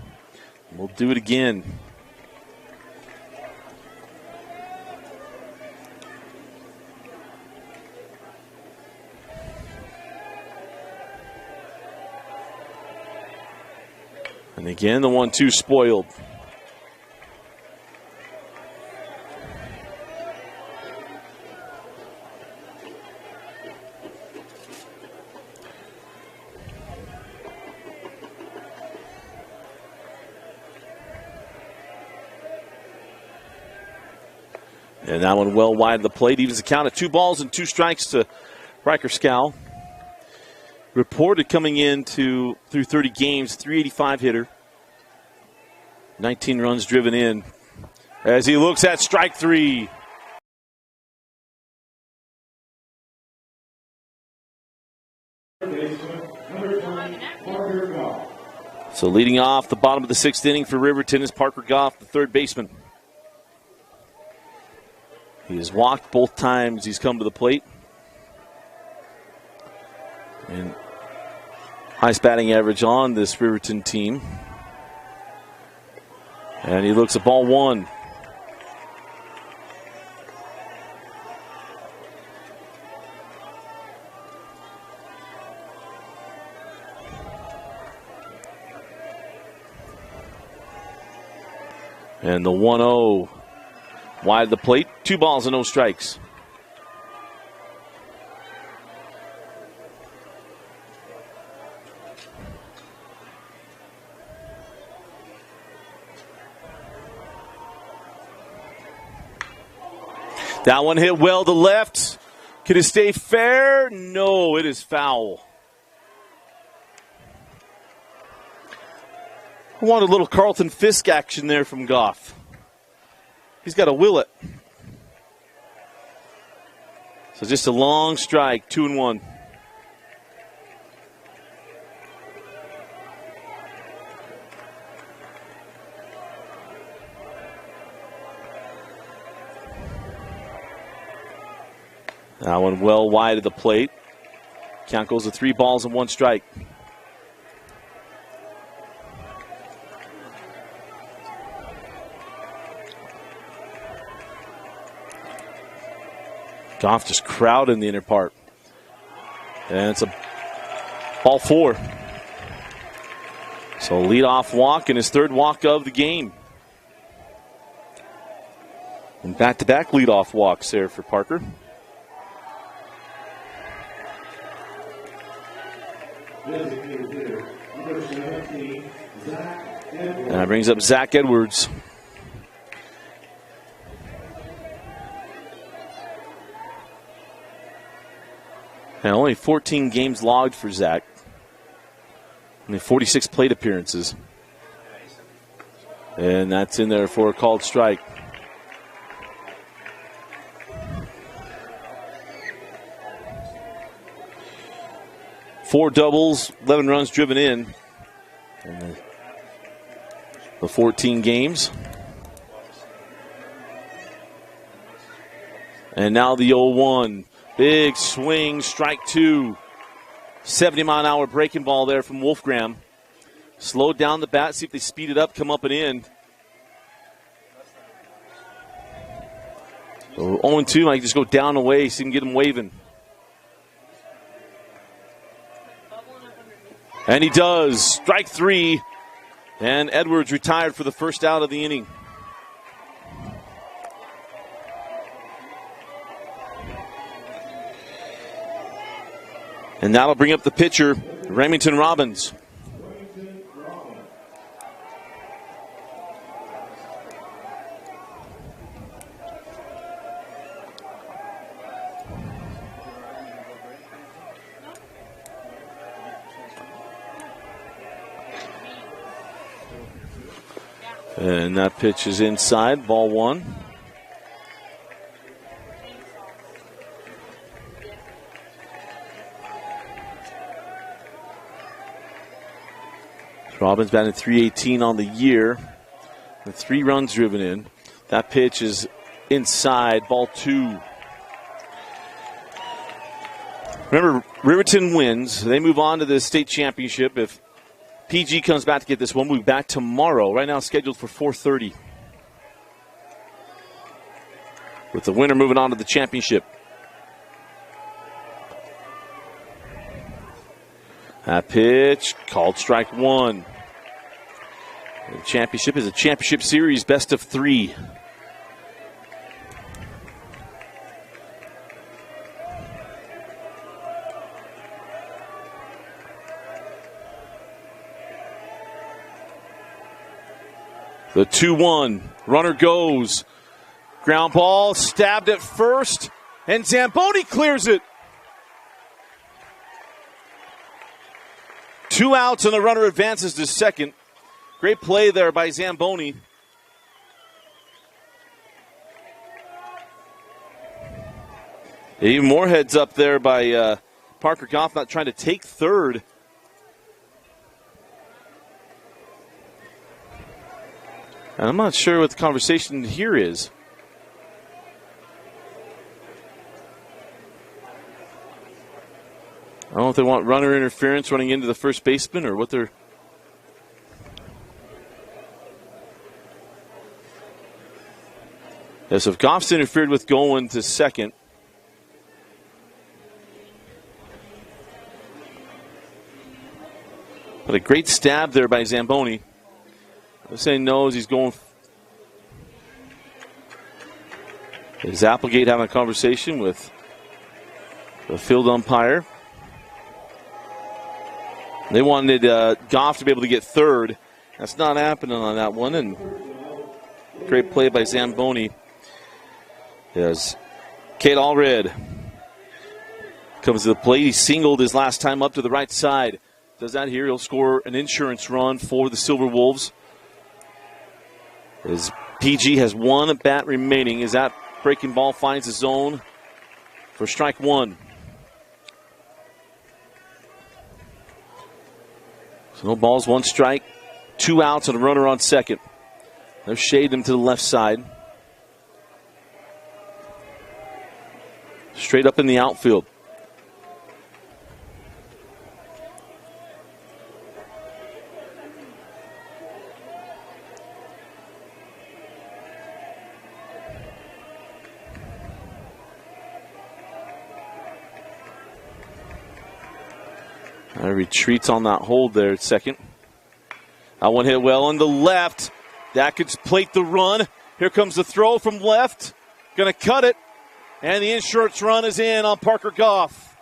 We'll do it again. And again, the 1-2 spoiled. And that one well wide of the plate. Evens the count at 2 balls and 2 strikes to Riker Scow. Reported coming in through 30 games, 385 hitter. 19 runs driven in. As he looks at strike 3. So leading off the bottom of the 6th inning for Riverton is Parker Goff, the third baseman. He has walked both times he's come to the plate. And highest batting average on this Riverton team. And he looks at ball 1. And the 1-0 wide of the plate. 2 balls and no strikes. That one hit well to left. Could it stay fair? No, it is foul. I want a little Carlton Fisk action there from Goff. He's got to will it. So just a long strike, 2-1. That one well wide of the plate. Count goes to 3 balls and 1 strike. Goff just crowding the inner part. And it's a ball 4. So leadoff walk and his 3rd walk of the game. And back-to-back leadoff walks there for Parker. Number 17, Zach Edwards. And that brings up Zach Edwards. And only 14 games logged for Zach. Only 46 plate appearances. And that's in there for a called strike. Four doubles, 11 runs driven in the 14 games. And now the 0-1. Big swing, strike 2. 70-mile-an-hour breaking ball there from Wolfgram. Slowed down the bat, see if they speed it up, come up and in. So 0-2, might just go down away, so you can get him waving. And he does. Strike 3. And Edwards retired for the first out of the inning. And that'll bring up the pitcher, Remington Robbins. And that pitch is inside, ball 1. Robbins batting .318 on the year with 3 runs driven in. That pitch is inside, ball 2. Remember, Riverton wins. They move on to the state championship. If PG comes back to get this one, we'll be back tomorrow. Right now scheduled for 4:30. With the winner moving on to the championship. That pitch called strike 1. The championship is a championship series, best of 3. The 2-1. Runner goes. Ground ball stabbed at first. And Zamboni clears it. 2 outs and the runner advances to second. Great play there by Zamboni. Even more heads up there by Parker Goff, not trying to take third. And I'm not sure what the conversation here is. I don't know if they want runner interference running into the first baseman or what they're... Yes, if Goff's interfered with going to second. But a great stab there by Zamboni. I'm saying no as he's going. Is Applegate having a conversation with the field umpire? They wanted Goff to be able to get third. That's not happening on that one. And great play by Zamboni. As Cade Allred comes to the plate. He singled his last time up to the right side. Does that here. He'll score an insurance run for the Silverwolves. As PG has one at bat remaining as that breaking ball finds the zone for strike one. So no balls, one strike, 2 outs, and a runner on second. They're shading him to the left side. Straight up in the outfield. Retreats on that hold there at second. That one hit well on the left. That could plate the run. Here comes the throw from left. Going to cut it. And the insurance run is in on Parker Goff.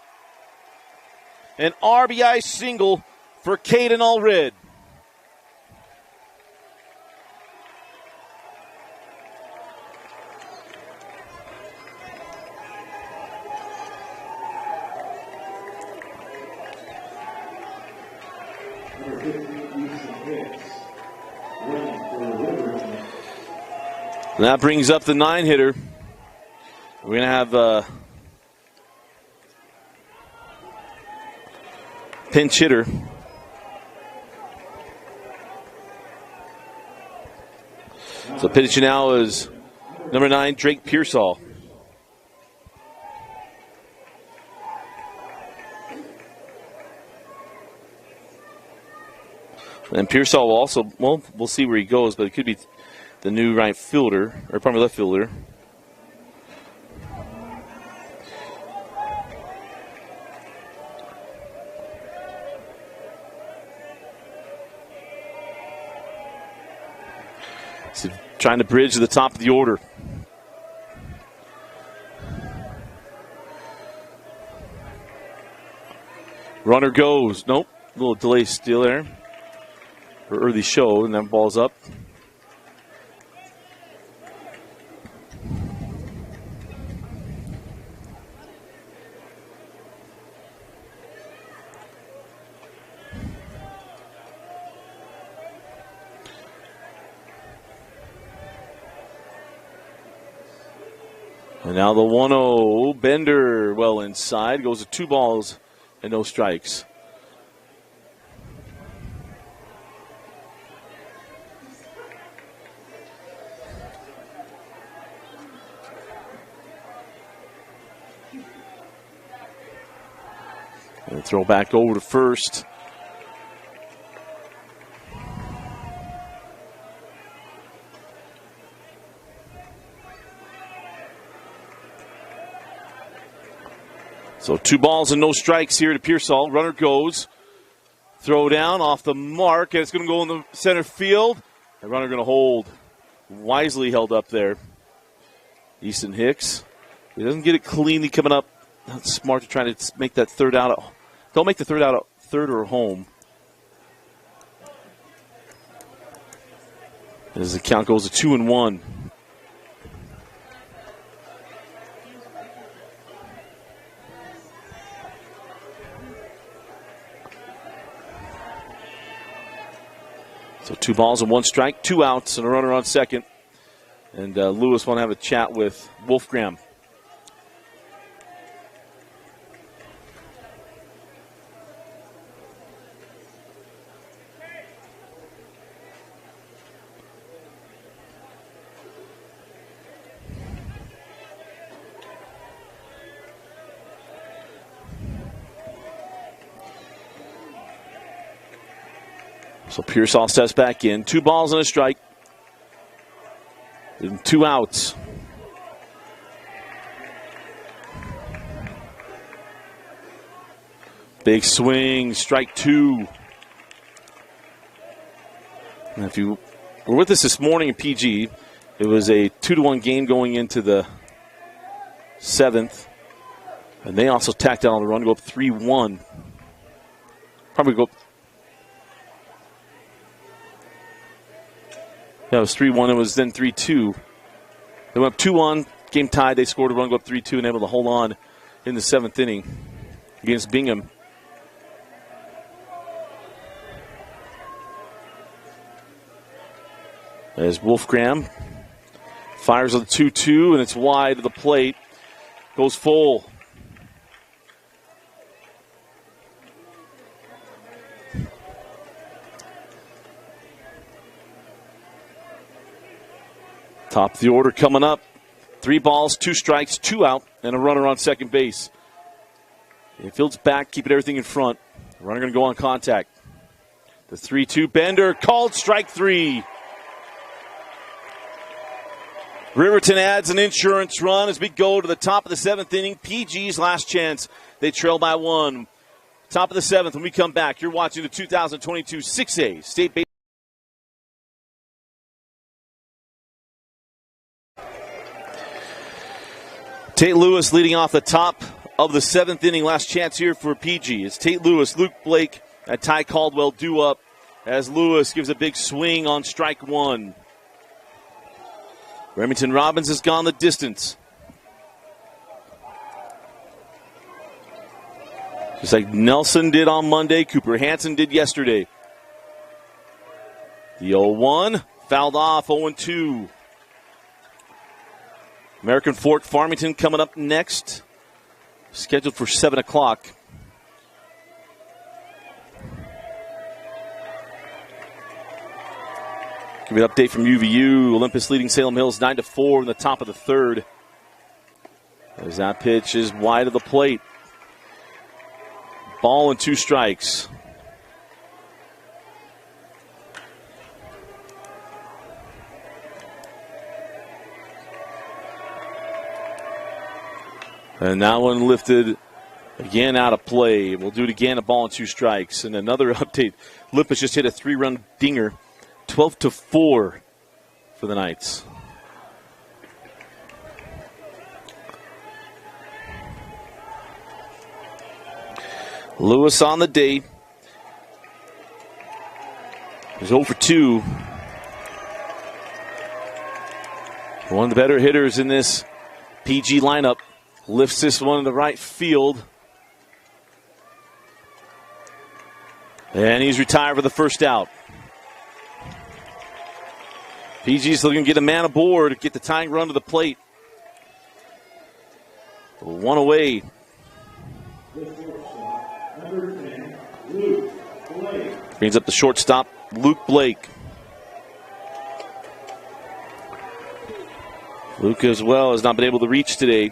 An RBI single for Caden Allred. And that brings up the 9-hitter. We're going to have a pinch hitter. So pitching now is number 9, Drake Pearsall. And Pearsall will also, well, we'll see where he goes, but it could be the new right fielder, or probably left fielder. So trying to bridge to the top of the order. Runner goes. Nope. A little delay still there. Or early show, and that ball's up. And now the 1-0, Bender well inside, goes to 2 balls and no strikes. And throw back over to first. So 2 balls and no strikes here to Pearsall. Runner goes. Throw down off the mark, and it's going to go in the center field. The runner going to hold. Wisely held up there. Easton Hicks. He doesn't get it cleanly coming up. Not smart to try to make that third out. Don't make the third out, third or home. As the count goes to 2-1. So 2 balls and 1 strike, 2 outs, and a runner on second. And Lewis want to have a chat with Wolfgram. So Pearsall steps back in. 2 balls and a strike. And 2 outs. Big swing, strike 2. And if you were with us this morning in PG, it was a 2-1 game going into the 7th. And they also tacked down on the run to go up 3-1. Probably go. Yeah, it was 3-1. It was then 3-2. They went up 2-1, game tied. They scored a run, go up 3-2, and able to hold on in the 7th inning against Bingham. As Wolfgram fires on the 2-2, and it's wide of the plate. Goes full. Top of the order coming up. 3 balls, 2 strikes, 2 out, and a runner on second base. Infield's back, keeping everything in front. The runner going to go on contact. The 3-2 bender, called strike 3. Riverton adds an insurance run as we go to the top of the 7th inning. PG's last chance. They trail by 1. Top of the 7th. When we come back, you're watching the 2022 6A State Baseball. Tate Lewis leading off the top of the 7th inning. Last chance here for PG. It's Tate Lewis, Luke Blake, and Ty Caldwell due up as Lewis gives a big swing on strike 1. Remington Robbins has gone the distance. Just like Nelson did on Monday, Cooper Hansen did yesterday. The 0-1 fouled off, 0-2. American Fork Farmington coming up next. Scheduled for 7 o'clock. Give me an update from UVU. Olympus leading Salem Hills 9-4 in the top of the 3rd. As that pitch is wide of the plate. Ball and 2 strikes. And that one lifted again out of play. We'll do it again, a ball and 2 strikes. And another update, Olympus just hit a 3-run dinger, 12-4 for the Knights. Lewis on the day. He's 0 for 2. One of the better hitters in this PG lineup. Lifts this one to the right field. And he's retired for the first out. PG's looking to get a man aboard, get the tying run to the plate. 1 away. Brings up the shortstop, Luke Blake. Luke as well has not been able to reach today.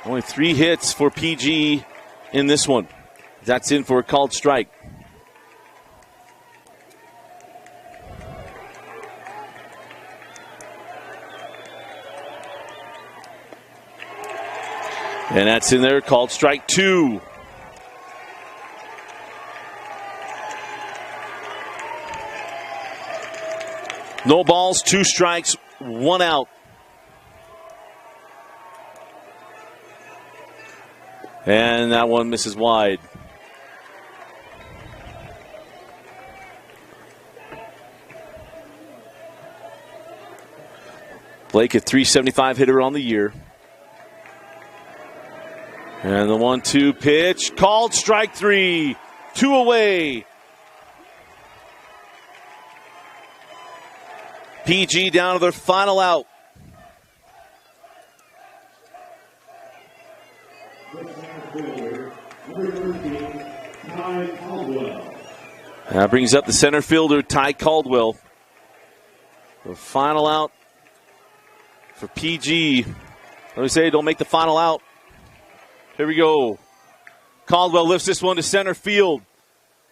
Only 3 hits for PG in this one. That's in for a called strike. And that's in there, called strike 2. No balls, 2 strikes, 1 out. And that one misses wide. Blake, a 375 hitter on the year. And the 1-2 pitch, called strike 3, 2 away. PG down to their final out. That brings up the center fielder, Ty Caldwell. The final out for PG. Let me say, don't make the final out. Here we go. Caldwell lifts this one to center field.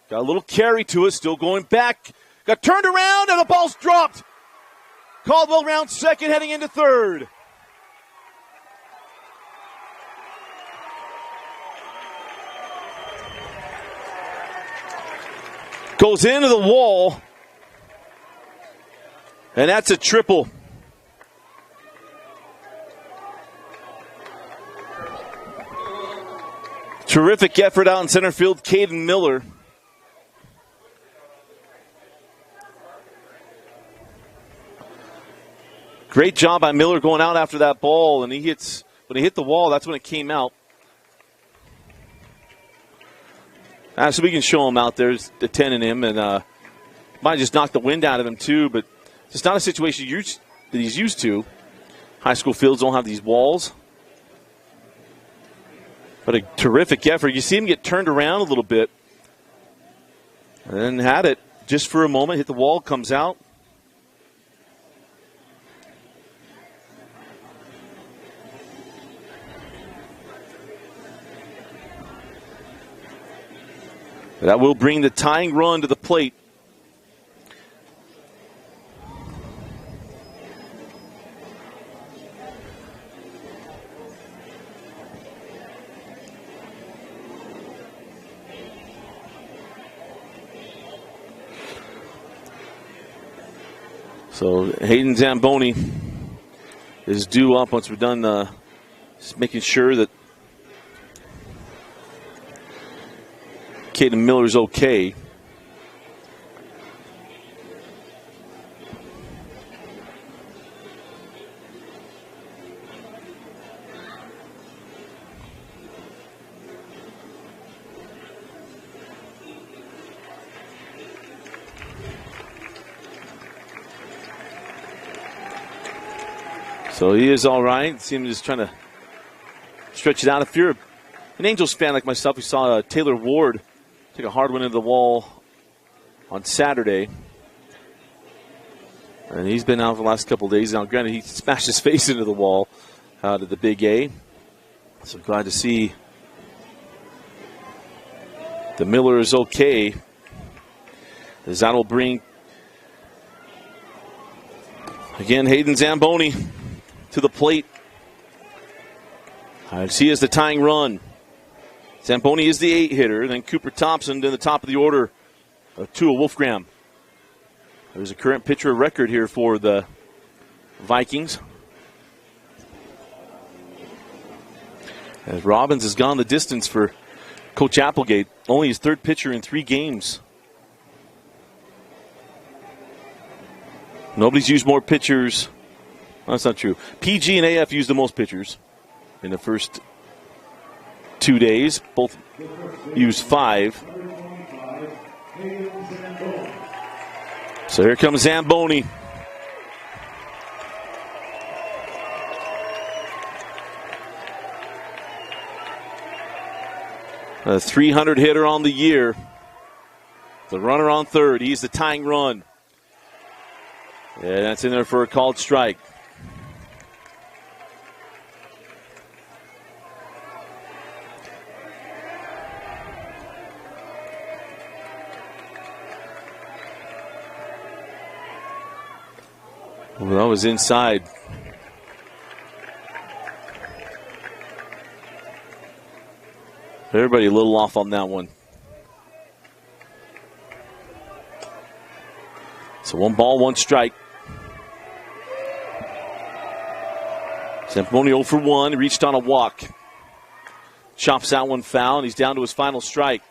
Got a little carry to it, still going back. Got turned around and the ball's dropped. Caldwell round second, heading into third. Goes into the wall. And that's a triple. Terrific effort out in center field, Caden Miller. Great job by Miller going out after that ball, and when he hit the wall, that's when it came out. So we can show him out there. There's the 10 in him, and might just knock the wind out of him too, but it's not a situation that he's used to. High school fields don't have these walls. But a terrific effort. You see him get turned around a little bit. And then had it just for a moment, hit the wall, comes out. That will bring the tying run to the plate. So Hayden Zamboni is due up once we're done just making sure that Caden Miller's okay. So he is all right. Seems just trying to stretch it out. If you're an Angels fan like myself, you saw Taylor Ward take a hard one into the wall on Saturday. And he's been out for the last couple of days. Now, granted, he smashed his face into the wall out of the Big A. So glad to see the Miller is okay. As that will bring, again, Hayden Zamboni to the plate. I see as the tying run. Zamboni is the 8-hitter. Then Cooper Thompson to the top of the order. Tua Wolfgram. There's a current pitcher record here for the Vikings. As Robbins has gone the distance for Coach Applegate. Only his third pitcher in 3 games. Nobody's used more pitchers. Well, that's not true. PG and AF used the most pitchers in the first 2 days. Both used 5. So here comes Zamboni. A 300 hitter on the year. The runner on third. He's the tying run. Yeah, that's in there for a called strike. Well, that was inside. Everybody a little off on that one. So 1 ball, 1 strike. Zamboni 0 for 1. He reached on a walk. Chops that one foul, and he's down to his final strike.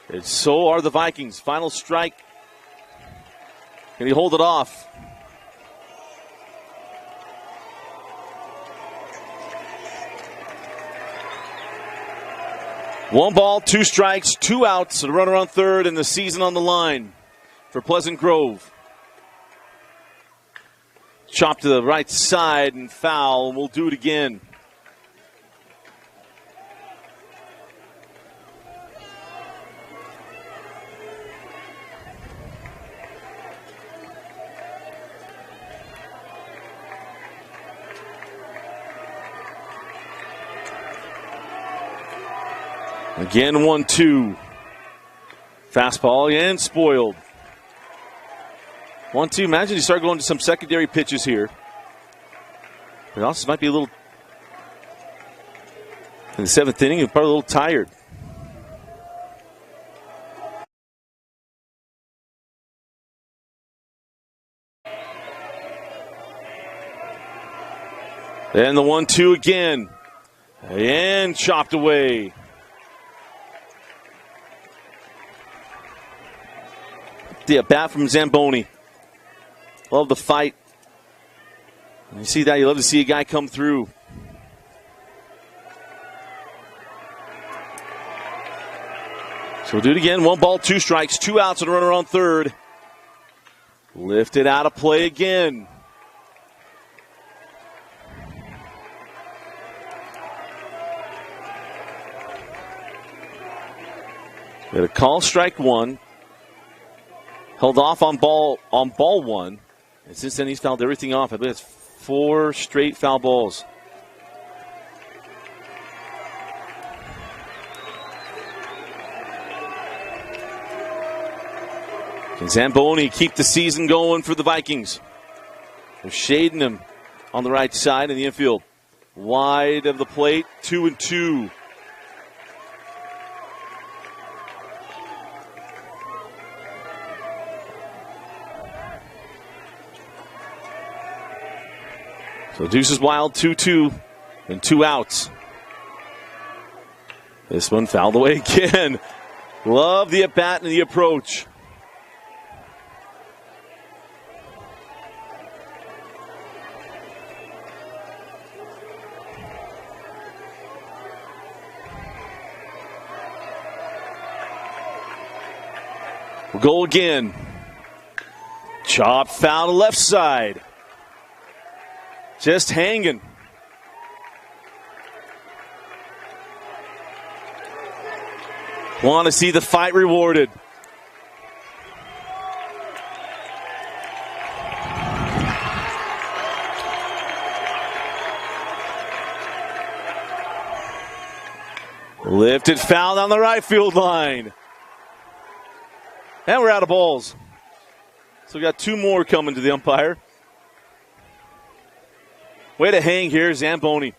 And so are the Vikings. Final strike. Can he hold it off? One ball, 2 strikes, 2 outs, a runner on third, and the season on the line for Pleasant Grove. Chop to the right side and foul, and we'll do it again. Again, 1-2. Fastball and spoiled. 1-2. Imagine you start going to some secondary pitches here. But also might be a little, in the 7th inning, probably a little tired. And the 1-2 again. And chopped away. The at bat from Zamboni. Love the fight. You see that, you love to see a guy come through. So we'll do it again. 1 ball, 2 strikes, 2 outs, and a runner on third. Lifted out of play again. We had a call, strike 1. Held off on ball 1. And since then, he's fouled everything off. I believe it's 4 straight foul balls. Can Zamboni keep the season going for the Vikings? They're shading him on the right side in the infield. Wide of the plate, 2-2. So Deuce is wild, 2-2, and 2 outs. This one fouled away again. Love the at-bat and the approach. We'll go again. Chop foul to left side. Just hanging. Want to see the fight rewarded. Lifted foul down the right field line. And we're out of balls. So we got 2 more coming to the umpire. Way to hang here, Zamboni.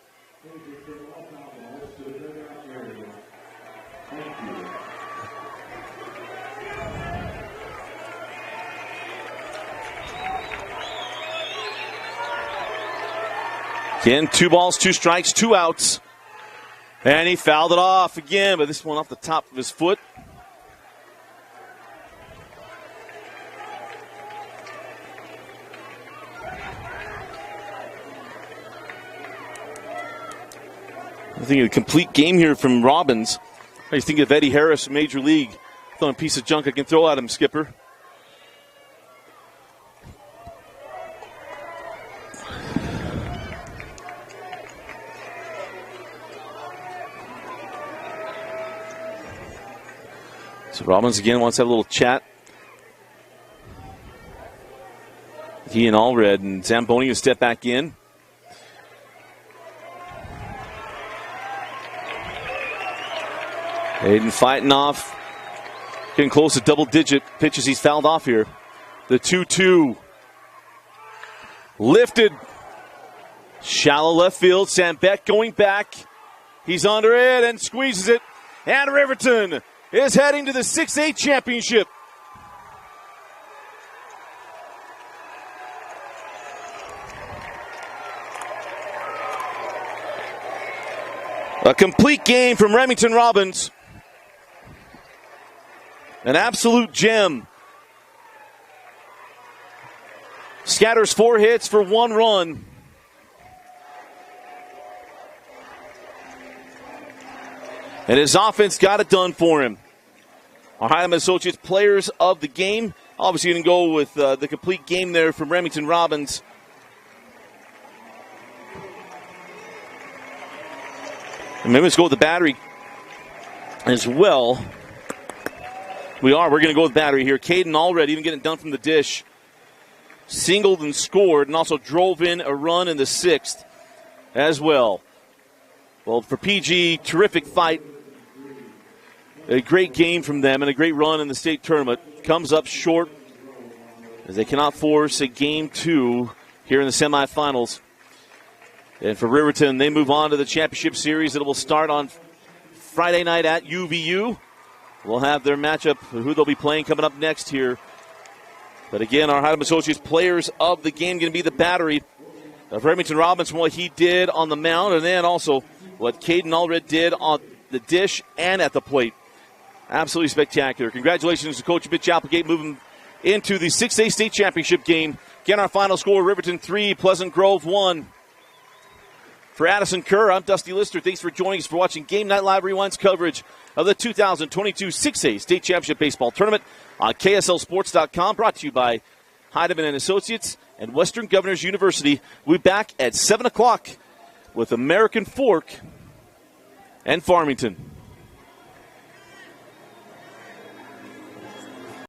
Again, 2 balls, 2 strikes, 2 outs. And he fouled it off again, but this one off the top of his foot. I think a complete game here from Robbins. I just think of Eddie Harris from Major League. Throwing a piece of junk I can throw at him, Skipper. So Robbins again wants to have a little chat. He and Allred, and Zamboni will step back in. Hayden fighting off. Getting close to double-digit pitches he's fouled off here. The 2-2. Lifted. Shallow left field. Sam Beck going back. He's under it and squeezes it. And Riverton is heading to the 6A championship. A complete game from Remington Robbins. An absolute gem. Scatters 4 hits for 1 run. And his offense got it done for him. Our Highland Associates players of the game. Obviously going to go with the complete game there from Remington Robbins. And maybe let's go with the battery as well. We're going to go with battery here. Caden Allred even getting it done from the dish. Singled and scored and also drove in a run in the 6th as well. Well, for PG, terrific fight. A great game from them and a great run in the state tournament. Comes up short as they cannot force a game 2 here in the semifinals. And for Riverton, they move on to the championship series that will start on Friday night at UVU. We'll have their matchup, who they'll be playing, coming up next here. But again, our Highland Associates players of the game going to be the battery of Remington Robbins from what he did on the mound, and then also what Caden Allred did on the dish and at the plate. Absolutely spectacular. Congratulations to Coach Mitch Applegate moving into the 6A state championship game. Again, our final score, Riverton 3, Pleasant Grove 1. For Addison Kerr, I'm Dusty Lister. Thanks for joining us for watching Game Night Live Rewind's coverage of the 2022 6A State Championship Baseball Tournament on KSLSports.com. Brought to you by Heidemann and Associates and Western Governors University. We'll be back at 7 o'clock with American Fork and Farmington.